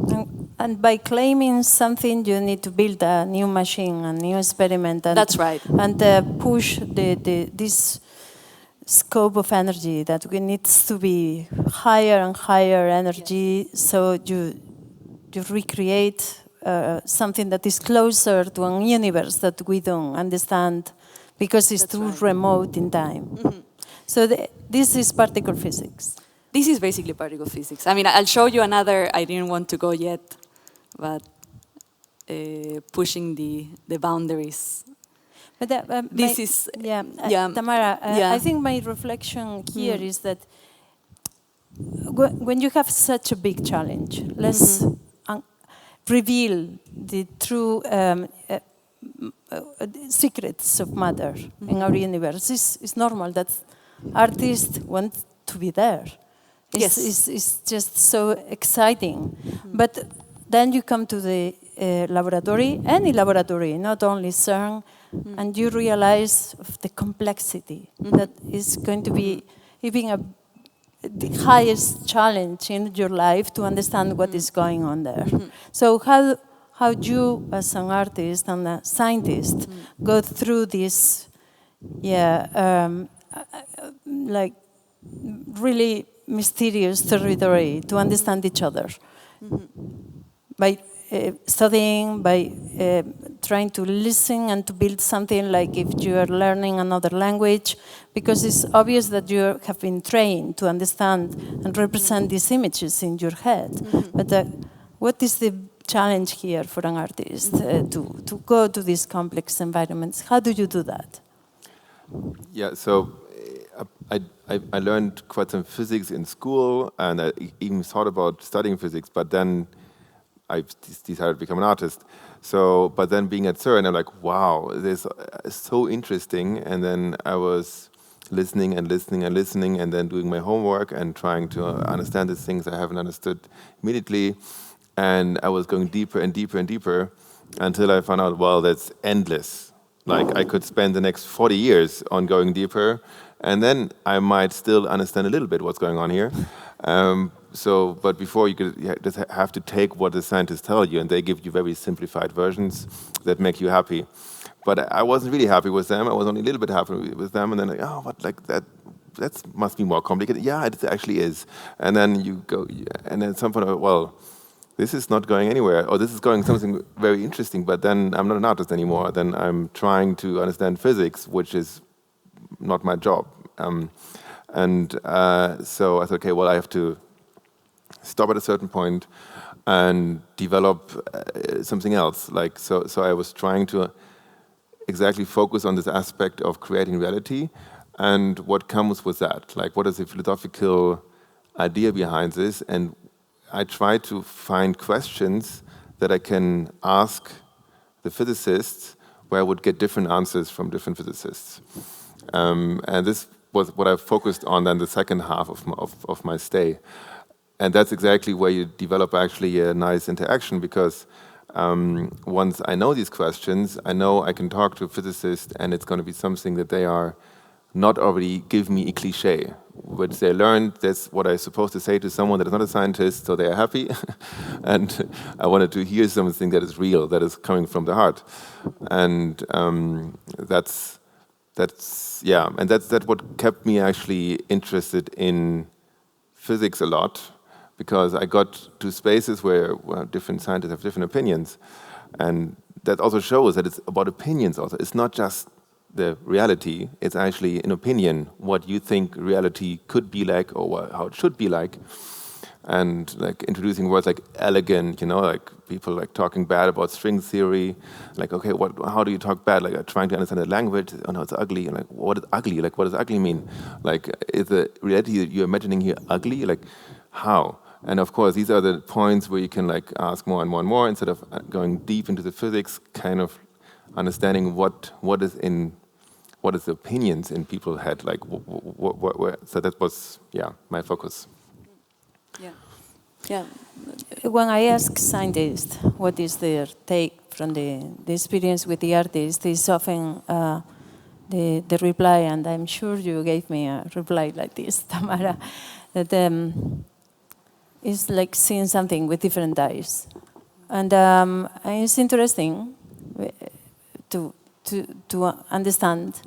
And by claiming something, you need to build a new machine, a new experiment. And, that's right. And push this scope of energy that we needs to be higher and higher energy. Yes. So you recreate something that is closer to a universe that we don't understand because it's too remote in time. Mm-hmm. So this is particle physics. This is basically particle physics. I mean, I'll show you another. I didn't want to go yet, but pushing the boundaries. But this is Tamara. I think my reflection here is that when you have such a big challenge, let's reveal the true secrets of matter in our universe. It's normal that artists want to be there. It's just so exciting. But then you come to the laboratory, any laboratory, not only CERN, and you realize of the complexity that is going to be even the highest challenge in your life to understand what is going on there. So how you, as an artist and a scientist, go through this, like really mysterious territory to understand each other by studying, by trying to listen and to build something like if you are learning another language, because it's obvious that you have been trained to understand and represent these images in your head. But what is the challenge here for an artist to go to these complex environments? How do you do that? Yeah, so I learned quite some physics in school, and I even thought about studying physics, but then I decided to become an artist. So, but then being at CERN, I'm like, wow, this is so interesting. And then I was listening and listening and listening, and then doing my homework and trying to understand these things I haven't understood immediately. And I was going deeper and deeper and deeper until I found out, well, that's endless. Like I could spend the next 40 years on going deeper, and then I might still understand a little bit what's going on here. But before you just have to take what the scientists tell you, and they give you very simplified versions that make you happy. But I wasn't really happy with them. I was only a little bit happy with them, and then like, oh, but like that must be more complicated. Yeah, it actually is. And then you go, and then at some point, well, this is not going anywhere, or this is going something very interesting, but then I'm not an artist anymore. Then I'm trying to understand physics, which is not my job. So I thought, okay, well, I have to stop at a certain point and develop something else. Like so I was trying to exactly focus on this aspect of creating reality and what comes with that. Like, what is the philosophical idea behind this? And I try to find questions that I can ask the physicists where I would get different answers from different physicists. And this was what I focused on then the second half of my stay. And that's exactly where you develop actually a nice interaction, because once I know these questions, I know I can talk to a physicist and it's going to be something that they are not already give me a cliche, which they learned. That's what I'm supposed to say to someone that is not a scientist, so they are happy. And I wanted to hear something that is real, that is coming from the heart. And that's what kept me actually interested in physics a lot, because I got to spaces where different scientists have different opinions. And that also shows that it's about opinions also. It's not just the reality, it's actually an opinion, what you think reality could be like or how it should be like. And like introducing words like elegant, like people like talking bad about string theory, like, okay, how do you talk bad? Like trying to understand the language, oh no, it's ugly. And like, what is ugly? Like, what does ugly mean? Like, is the reality that you're imagining here ugly? Like, how? And of course, these are the points where you can like ask more and more and more instead of going deep into the physics, kind of understanding what is the opinions in people's head, like so that was my focus. Yeah. When I ask scientists what is their take from the experience with the artist, is often the reply, and I'm sure you gave me a reply like this, Tamara, that it's like seeing something with different eyes. And it's interesting to understand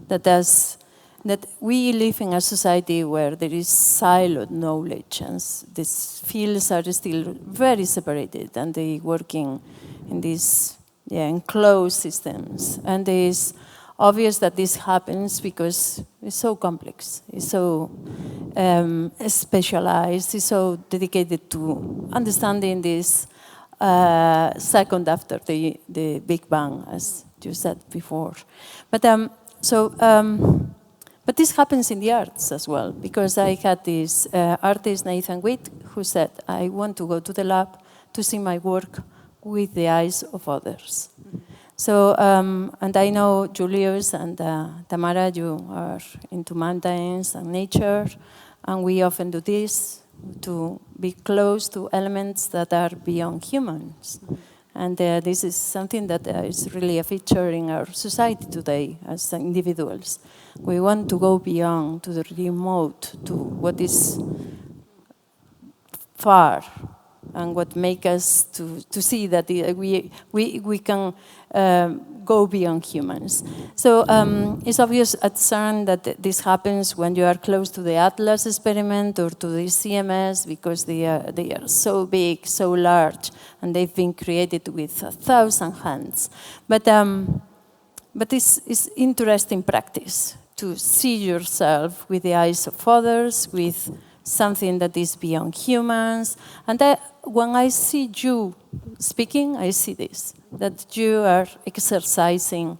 that we live in a society where there is siloed knowledge, and these fields are still very separated, and they working in these enclosed systems. And it's obvious that this happens because it's so complex, it's so specialized, it's so dedicated to understanding this second after the Big Bang, as you said before. But this happens in the arts as well, because I had this artist, Nathan Witt, who said, I want to go to the lab to see my work with the eyes of others. So, and I know Julius and Tamara, you are into mountains and nature, and we often do this to be close to elements that are beyond humans. And this is something that is really a feature in our society today as individuals. We want to go beyond, to the remote, to what is far and what make us to see that we can go beyond humans. So it's obvious at CERN that this happens when you are close to the Atlas experiment or to the CMS, because they are so big, so large, and they've been created with 1,000 hands. But it's interesting practice to see yourself with the eyes of others, with something that is beyond humans. And when I see you speaking, I see this, that you are exercising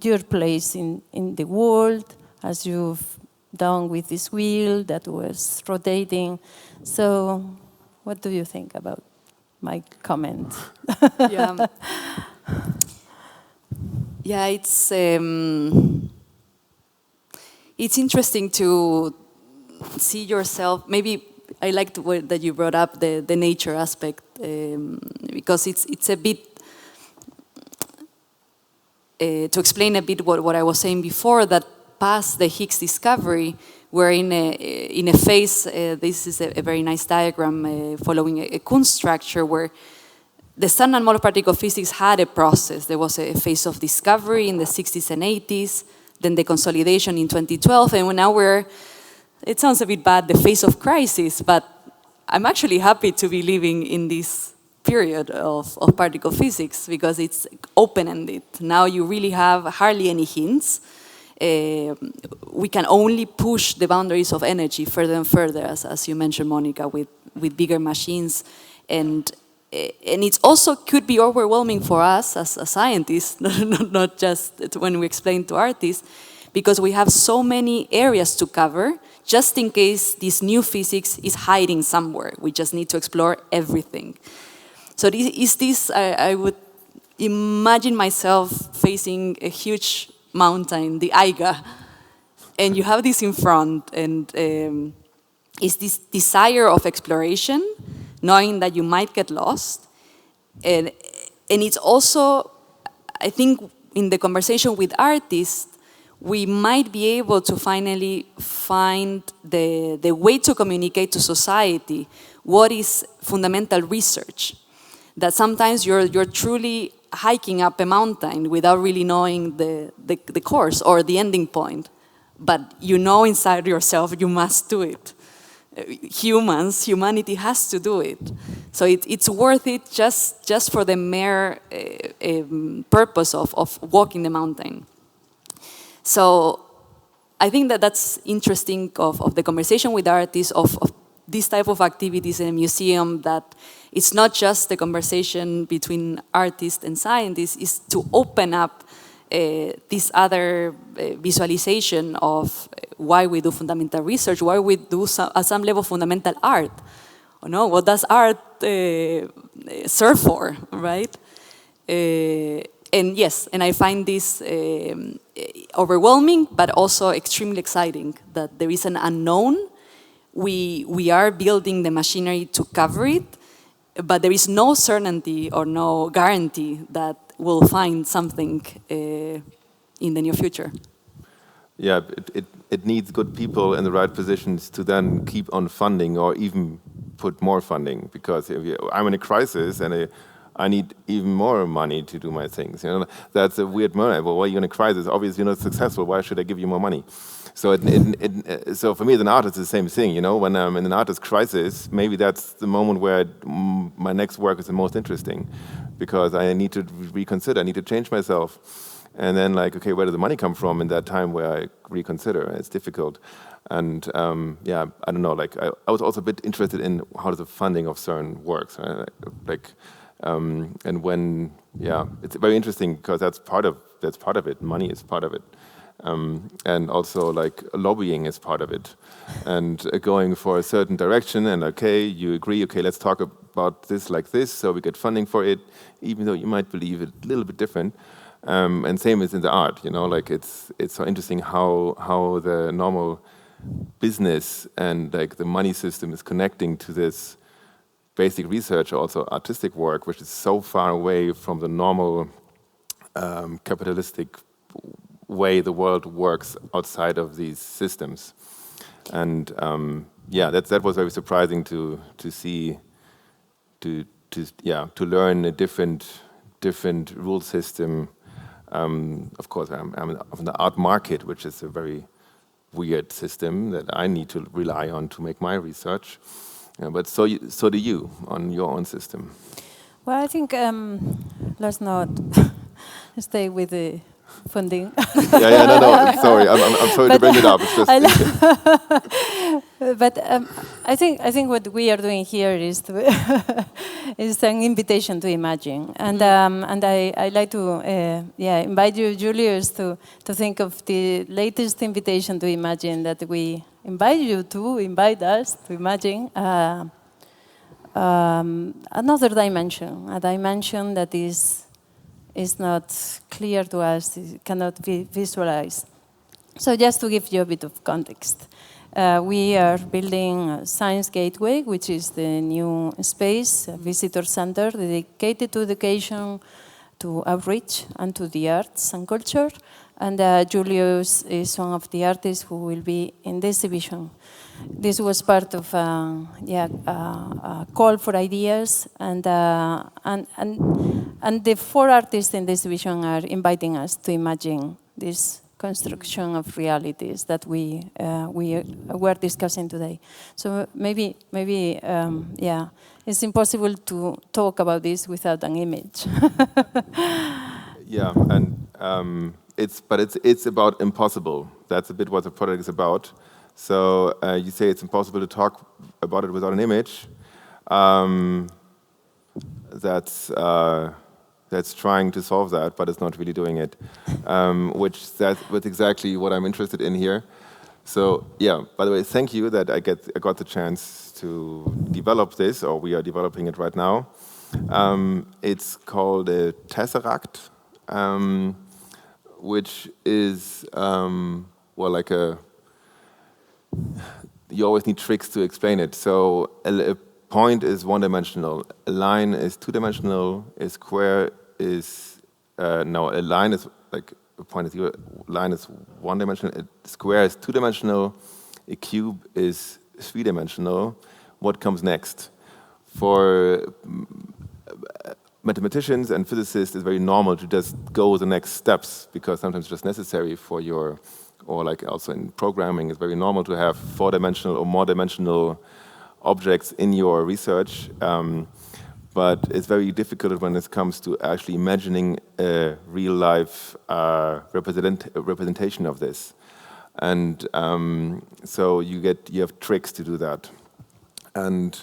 your place in the world, as you've done with this wheel that was rotating. So what do you think about my comment? Yeah. Yeah, it's interesting to see yourself. Maybe I liked that you brought up the nature aspect, because it's a bit to explain a bit what I was saying before, that past the Higgs discovery, we're in a phase. This is a very nice diagram following a Kuhn structure where the standard model particle physics had a process. There was a phase of discovery in the 60s and 80s, then the consolidation in 2012, and now we're, it sounds a bit bad, the phase of crisis, but I'm actually happy to be living in this period of particle physics, because it's open-ended. Now you really have hardly any hints. We can only push the boundaries of energy further and further, as you mentioned, Mónica, with bigger machines. And it also could be overwhelming for us as scientists, not just when we explain to artists, because we have so many areas to cover, just in case this new physics is hiding somewhere. We just need to explore everything. So I would imagine myself facing a huge mountain, the Eiger, and you have this in front, and it's this desire of exploration, knowing that you might get lost. And it's also, I think, in the conversation with artists, we might be able to finally find the way to communicate to society what is fundamental research. That sometimes you're truly hiking up a mountain without really knowing the course or the ending point. But you know inside yourself you must do it. Humanity has to do it. So it's worth it just for the mere purpose of walking the mountain. So I think that's interesting of the conversation with artists, of this type of activities in a museum, that it's not just the conversation between artists and scientists, it's to open up this other visualization of why we do fundamental research, why we do at some level fundamental art. You know, what does art serve for, right? And yes, and I find this overwhelming, but also extremely exciting, that there is an unknown. We are building the machinery to cover it, but there is no certainty or no guarantee that we'll find something in the near future. Yeah, it needs good people in the right positions to then keep on funding or even put more funding, because I'm in a crisis and I need even more money to do my things. You know, that's a weird moment. Well, why are you in a crisis? Obviously, you're not successful. Why should I give you more money? So, so for me, as an artist, it's the same thing. You know, when I'm in an artist crisis, maybe that's the moment where my next work is the most interesting, because I need to reconsider. I need to change myself, and then like, okay, where does the money come from in that time where I reconsider? It's difficult, and yeah, I don't know. Like, I was also a bit interested in how the funding of CERN works, right? Like. And when, yeah, it's very interesting, because that's part of it. Money is part of it, and also like lobbying is part of it, and going for a certain direction. And okay, you agree. Okay, let's talk about this like this, so we get funding for it, even though you might believe it a little bit different. And same is in the art. You know, like it's so interesting how the normal business and like the money system is connecting to this basic research, also artistic work, which is so far away from the normal capitalistic way the world works outside of these systems. And yeah, that was very surprising to see to learn a different rule system. Of course, I'm of the art market, which is a very weird system that I need to rely on to make my research. But so do you on your own system. Well, I think let's not stay with the funding. No. Sorry, I'm sorry to bring it up. It's just. But I think what we are doing here is is an invitation to imagine, and I like to invite you, Julius, to think of the latest invitation to imagine that we invite you to invite us to imagine another dimension, a dimension that is not clear to us, it cannot be visualized. So just to give you a bit of context. We are building a Science Gateway, which is the new space, a visitor center dedicated to education, to outreach, and to the arts and culture. And Julius is one of the artists who will be in this exhibition. This was part of a call for ideas, and the 4 artists in this exhibition are inviting us to imagine this construction of realities that we were discussing today. So maybe it's impossible to talk about this without an image. It's about impossible. That's a bit what the project is about. So you say it's impossible to talk about it without an image. That's trying to solve that, but it's not really doing it. That's exactly what I'm interested in here. So by the way, thank you that I got the chance to develop this, or we are developing it right now. It's called a tesseract, which is like a. You always need tricks to explain it. So a point is one-dimensional. A line is two-dimensional. A square is a line is like a point is zero. Line is one-dimensional. A square is two-dimensional. A cube is three-dimensional. What comes next? For mathematicians and physicists, it's very normal to just go the next steps because sometimes it's just necessary for your. Or like also in programming, it's very normal to have 4-dimensional or more dimensional objects in your research. But it's very difficult when it comes to actually imagining a real-life representation of this. And so you have tricks to do that. And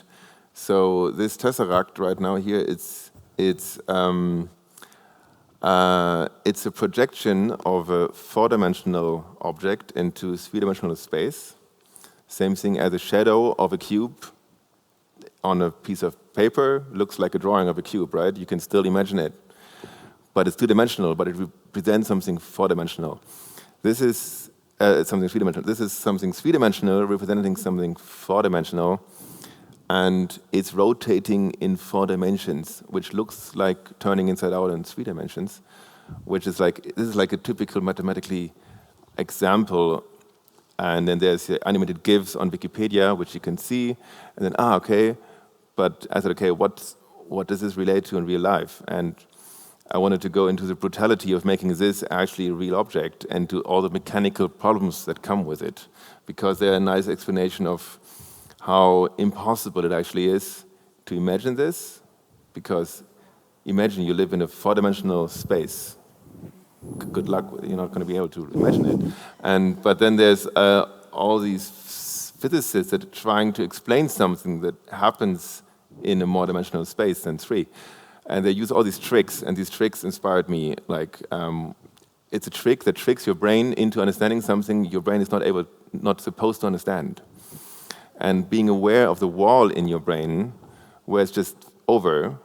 so this tesseract right now here, it's a projection of a 4-dimensional object into 3-dimensional space. Same thing as a shadow of a cube on a piece of paper looks like a drawing of a cube, right? You can still imagine it. But it's 2-dimensional, but it represents something 4-dimensional. This is something 3-dimensional. This is something 3-dimensional representing something 4-dimensional. And it's rotating in 4 dimensions, which looks like turning inside out in 3 dimensions, which is this is like a typical mathematically example. And then there's the animated GIFs on Wikipedia, which you can see. And then, okay. But I said, okay, what does this relate to in real life? And I wanted to go into the brutality of making this actually a real object and to all the mechanical problems that come with it, because they're a nice explanation of how impossible it actually is to imagine this, because imagine you live in a 4-dimensional space. Good luck, you're not going to be able to imagine it. But then there's all these physicists that are trying to explain something that happens in a more dimensional space than 3. And they use all these tricks, and these tricks inspired me. It's a trick that tricks your brain into understanding something your brain is not supposed to understand. And being aware of the wall in your brain, where it's just over,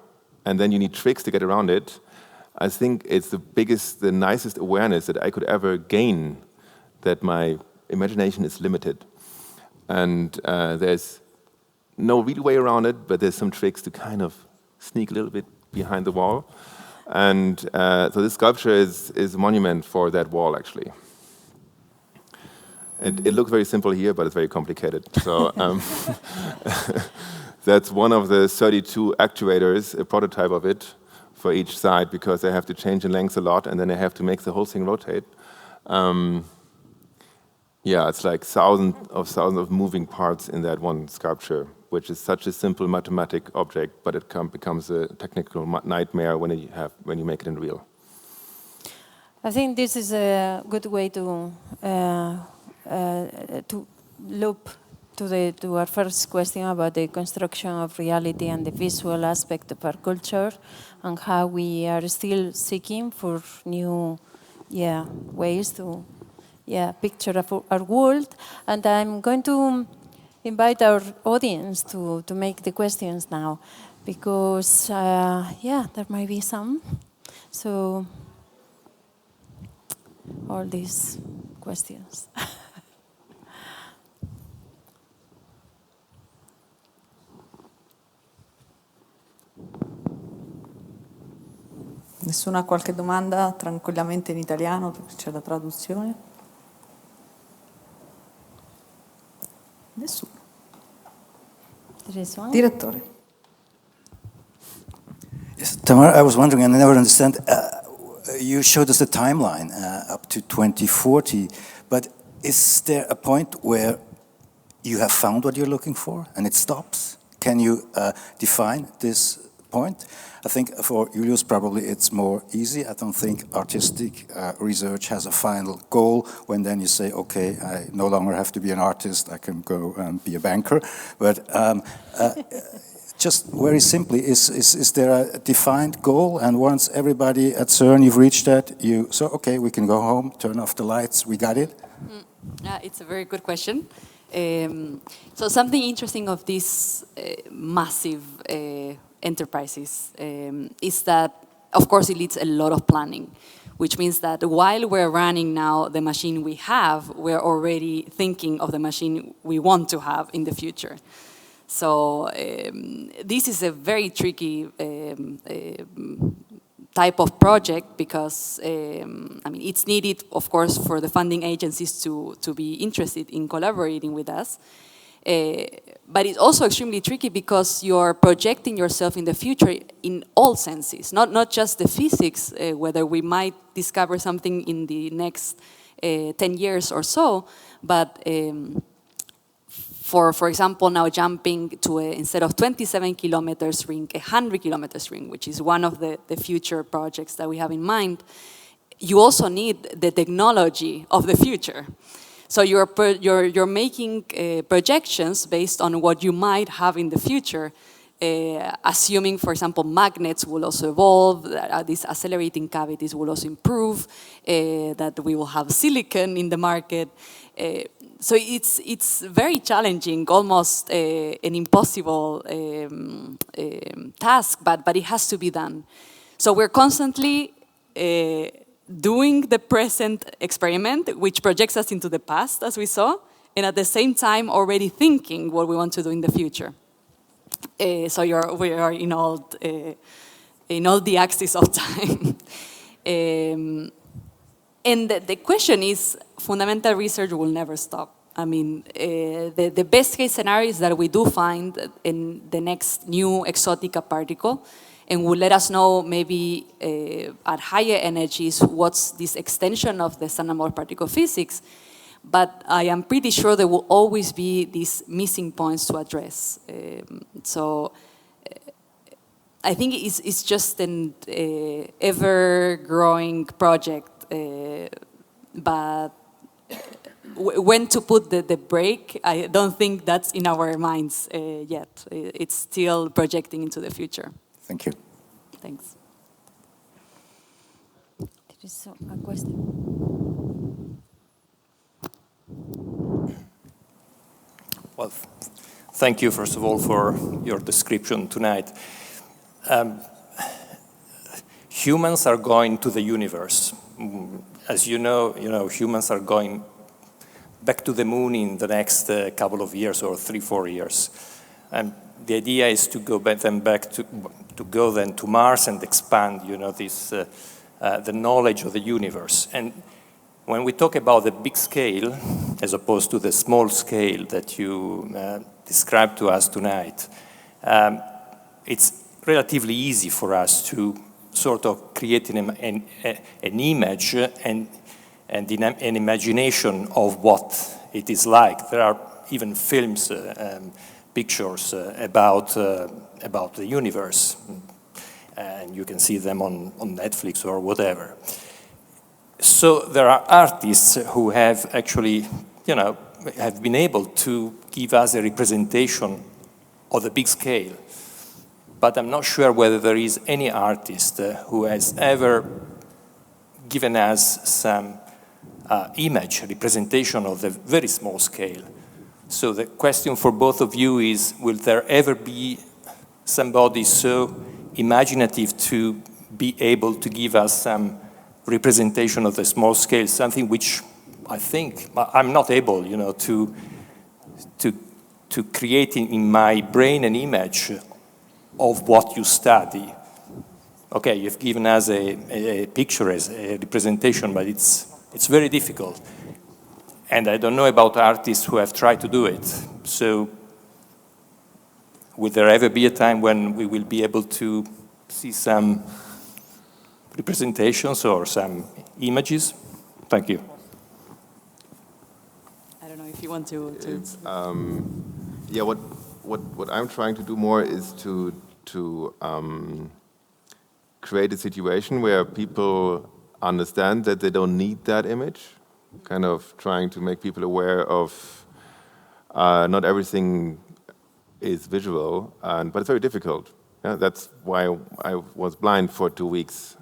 and then you need tricks to get around it, I think it's the nicest awareness that I could ever gain, that my imagination is limited. And there's no real way around it, but there's some tricks to kind of sneak a little bit behind the wall. And so this sculpture is a monument for that wall, actually. It looks very simple here, but it's very complicated. So, that's one of the 32 actuators, a prototype of it, for each side, because they have to change in length a lot, and then they have to make the whole thing rotate. Yeah, it's like thousands of moving parts in that one sculpture, which is such a simple mathematic object, but it becomes a technical nightmare when you make it in real. I think this is a good way to loop to our first question about the construction of reality and the visual aspect of our culture, and how we are still seeking for new ways to picture our world. And I'm going to invite our audience to make the questions now, because there might be some. So all these questions. Nessuno ha qualche domanda tranquillamente in italiano, perché c'è la traduzione? Nessuno. Direttore. Yes, Tamara, I was wondering, and I never understand, you showed us a timeline up to 2040, but is there a point where you have found what you're looking for and it stops? Can you define this point? I think for Julius probably it's more easy. I don't think artistic research has a final goal when then you say, okay, I no longer have to be an artist, I can go and be a banker. But just very simply, is there a defined goal? And once everybody at CERN, you've reached that, okay, we can go home, turn off the lights, we got it? It's a very good question. So something interesting of these massive enterprises is that, of course, it needs a lot of planning, which means that while we're running now the machine we have, we're already thinking of the machine we want to have in the future. So this is a very tricky type of project, because it's needed, of course, for the funding agencies to be interested in collaborating with us. But it's also extremely tricky because you're projecting yourself in the future in all senses, not just the physics, whether we might discover something in the next 10 years or so, but for example, now jumping to instead of 27 kilometers ring, 100 kilometers ring, which is one of the future projects that we have in mind, you also need the technology of the future. So you're making projections based on what you might have in the future, assuming, for example, magnets will also evolve, that these accelerating cavities will also improve, that we will have silicon in the market. So it's very challenging, almost an impossible task, but it has to be done. So we're constantly doing the present experiment, which projects us into the past, as we saw, and at the same time already thinking what we want to do in the future. So we are in all the axis of time. And the question is, fundamental research will never stop. I mean, the best case scenario is that we do find in the next new exotica particle, and will let us know maybe at higher energies what's this extension of the standard model particle physics. But I am pretty sure there will always be these missing points to address. So I think it's just an ever-growing project, but when to put the brake, I don't think that's in our minds yet. It's still projecting into the future. Thank you. Thanks. There is a question. Well, thank you, first of all, for your description tonight. Humans are going to the universe. As you know, humans are going back to the moon in the next couple of years, or 3-4 years. And the idea is to go back to Mars and expand, the knowledge of the universe. And when we talk about the big scale, as opposed to the small scale that you described to us tonight, it's relatively easy for us to sort of create an image and an imagination of what it is like. There are even films, pictures about the universe, and you can see them on Netflix or whatever. So there are artists who have actually, have been able to give us a representation of the big scale. But I'm not sure whether there is any artist who has ever given us some image, representation of the very small scale. So the question for both of you is, will there ever be somebody so imaginative to be able to give us some representation of the small scale, something which I think I'm not able, to create in my brain an image of what you study. Okay, you've given us a picture as a representation, but it's very difficult. And I don't know about artists who have tried to do it. So will there ever be a time when we will be able to see some representations or some images? Thank you. I don't know if you want to. It's, yeah, what I'm trying to do more is to create a situation where people understand that they don't need that image, kind of trying to make people aware of not everything is visual, but it's very difficult. Yeah, that's why I was blind for 2 weeks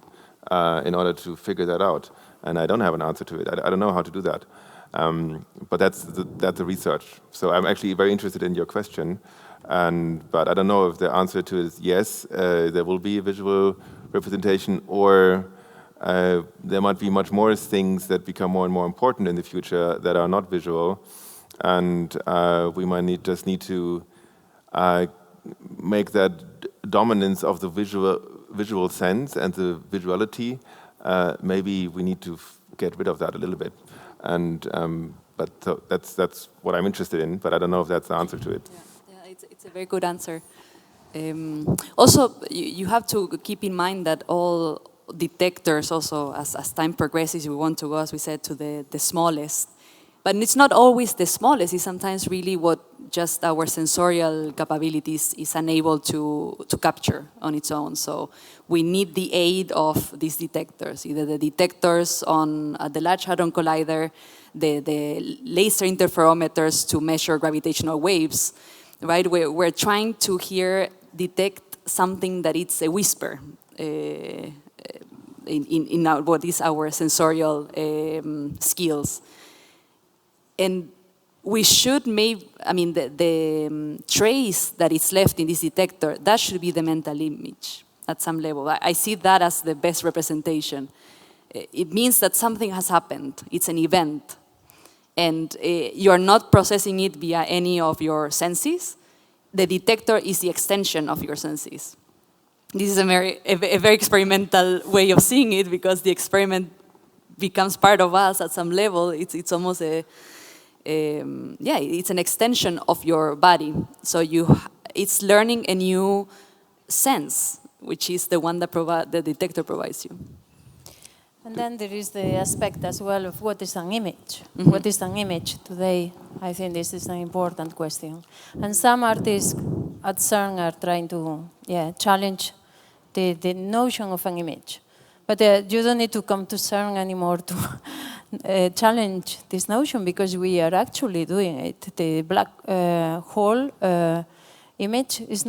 in order to figure that out, and I don't have an answer to it. I don't know how to do that, but that's the research. So I'm actually very interested in your question, but I don't know if the answer to it is yes, there will be a visual representation, or there might be much more things that become more and more important in the future that are not visual, and we might just need to make that dominance of the visual sense and the visuality. Maybe we need to get rid of that a little bit, but that's what I'm interested in. But I don't know if that's the answer to it. Yeah, it's a very good answer. Also, you have to keep in mind that all detectors also, as time progresses, we want to go, as we said, to the smallest. But it's not always the smallest. It's sometimes really what just our sensorial capabilities is unable to capture on its own. So we need the aid of these detectors, either the detectors at the Large Hadron Collider, the laser interferometers to measure gravitational waves, right? We're trying to detect something that it's a whisper in what is our sensorial skills. And we should the trace that is left in this detector, that should be the mental image at some level. I see that as the best representation. It means that something has happened. It's an event. And you're not processing it via any of your senses. The detector is the extension of your senses. This is a very experimental way of seeing it, because the experiment becomes part of us at some level. It's almost it's an extension of your body. So it's learning a new sense, which is the one that the detector provides you. And then there is the aspect as well of what is an image. Mm-hmm. What is an image today? I think this is an important question. And some artists at CERN are trying to challenge the notion of an image. But you don't need to come to CERN anymore to challenge this notion, because we are actually doing it. The black hole image is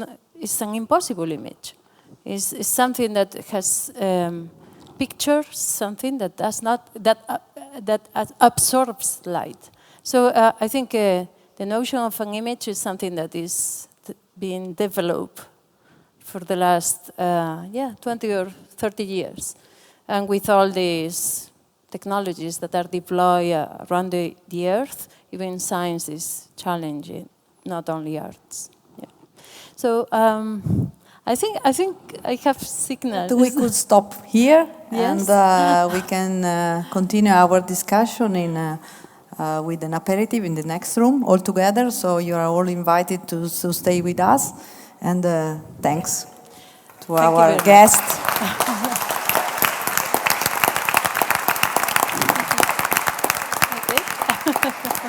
an impossible image. It's something that has pictures, something that does not that absorbs light. So I think the notion of an image is something that is being developed for the last 20 or 30 years. And with all these technologies that are deployed around the Earth, even science is challenging, not only arts. Yeah. So I think I have signaled. We could stop here, yes. And we can continue our discussion with an aperitif in the next room all together. So you are all invited to stay with us. And thanks to Thank you our very much. guest. Okay.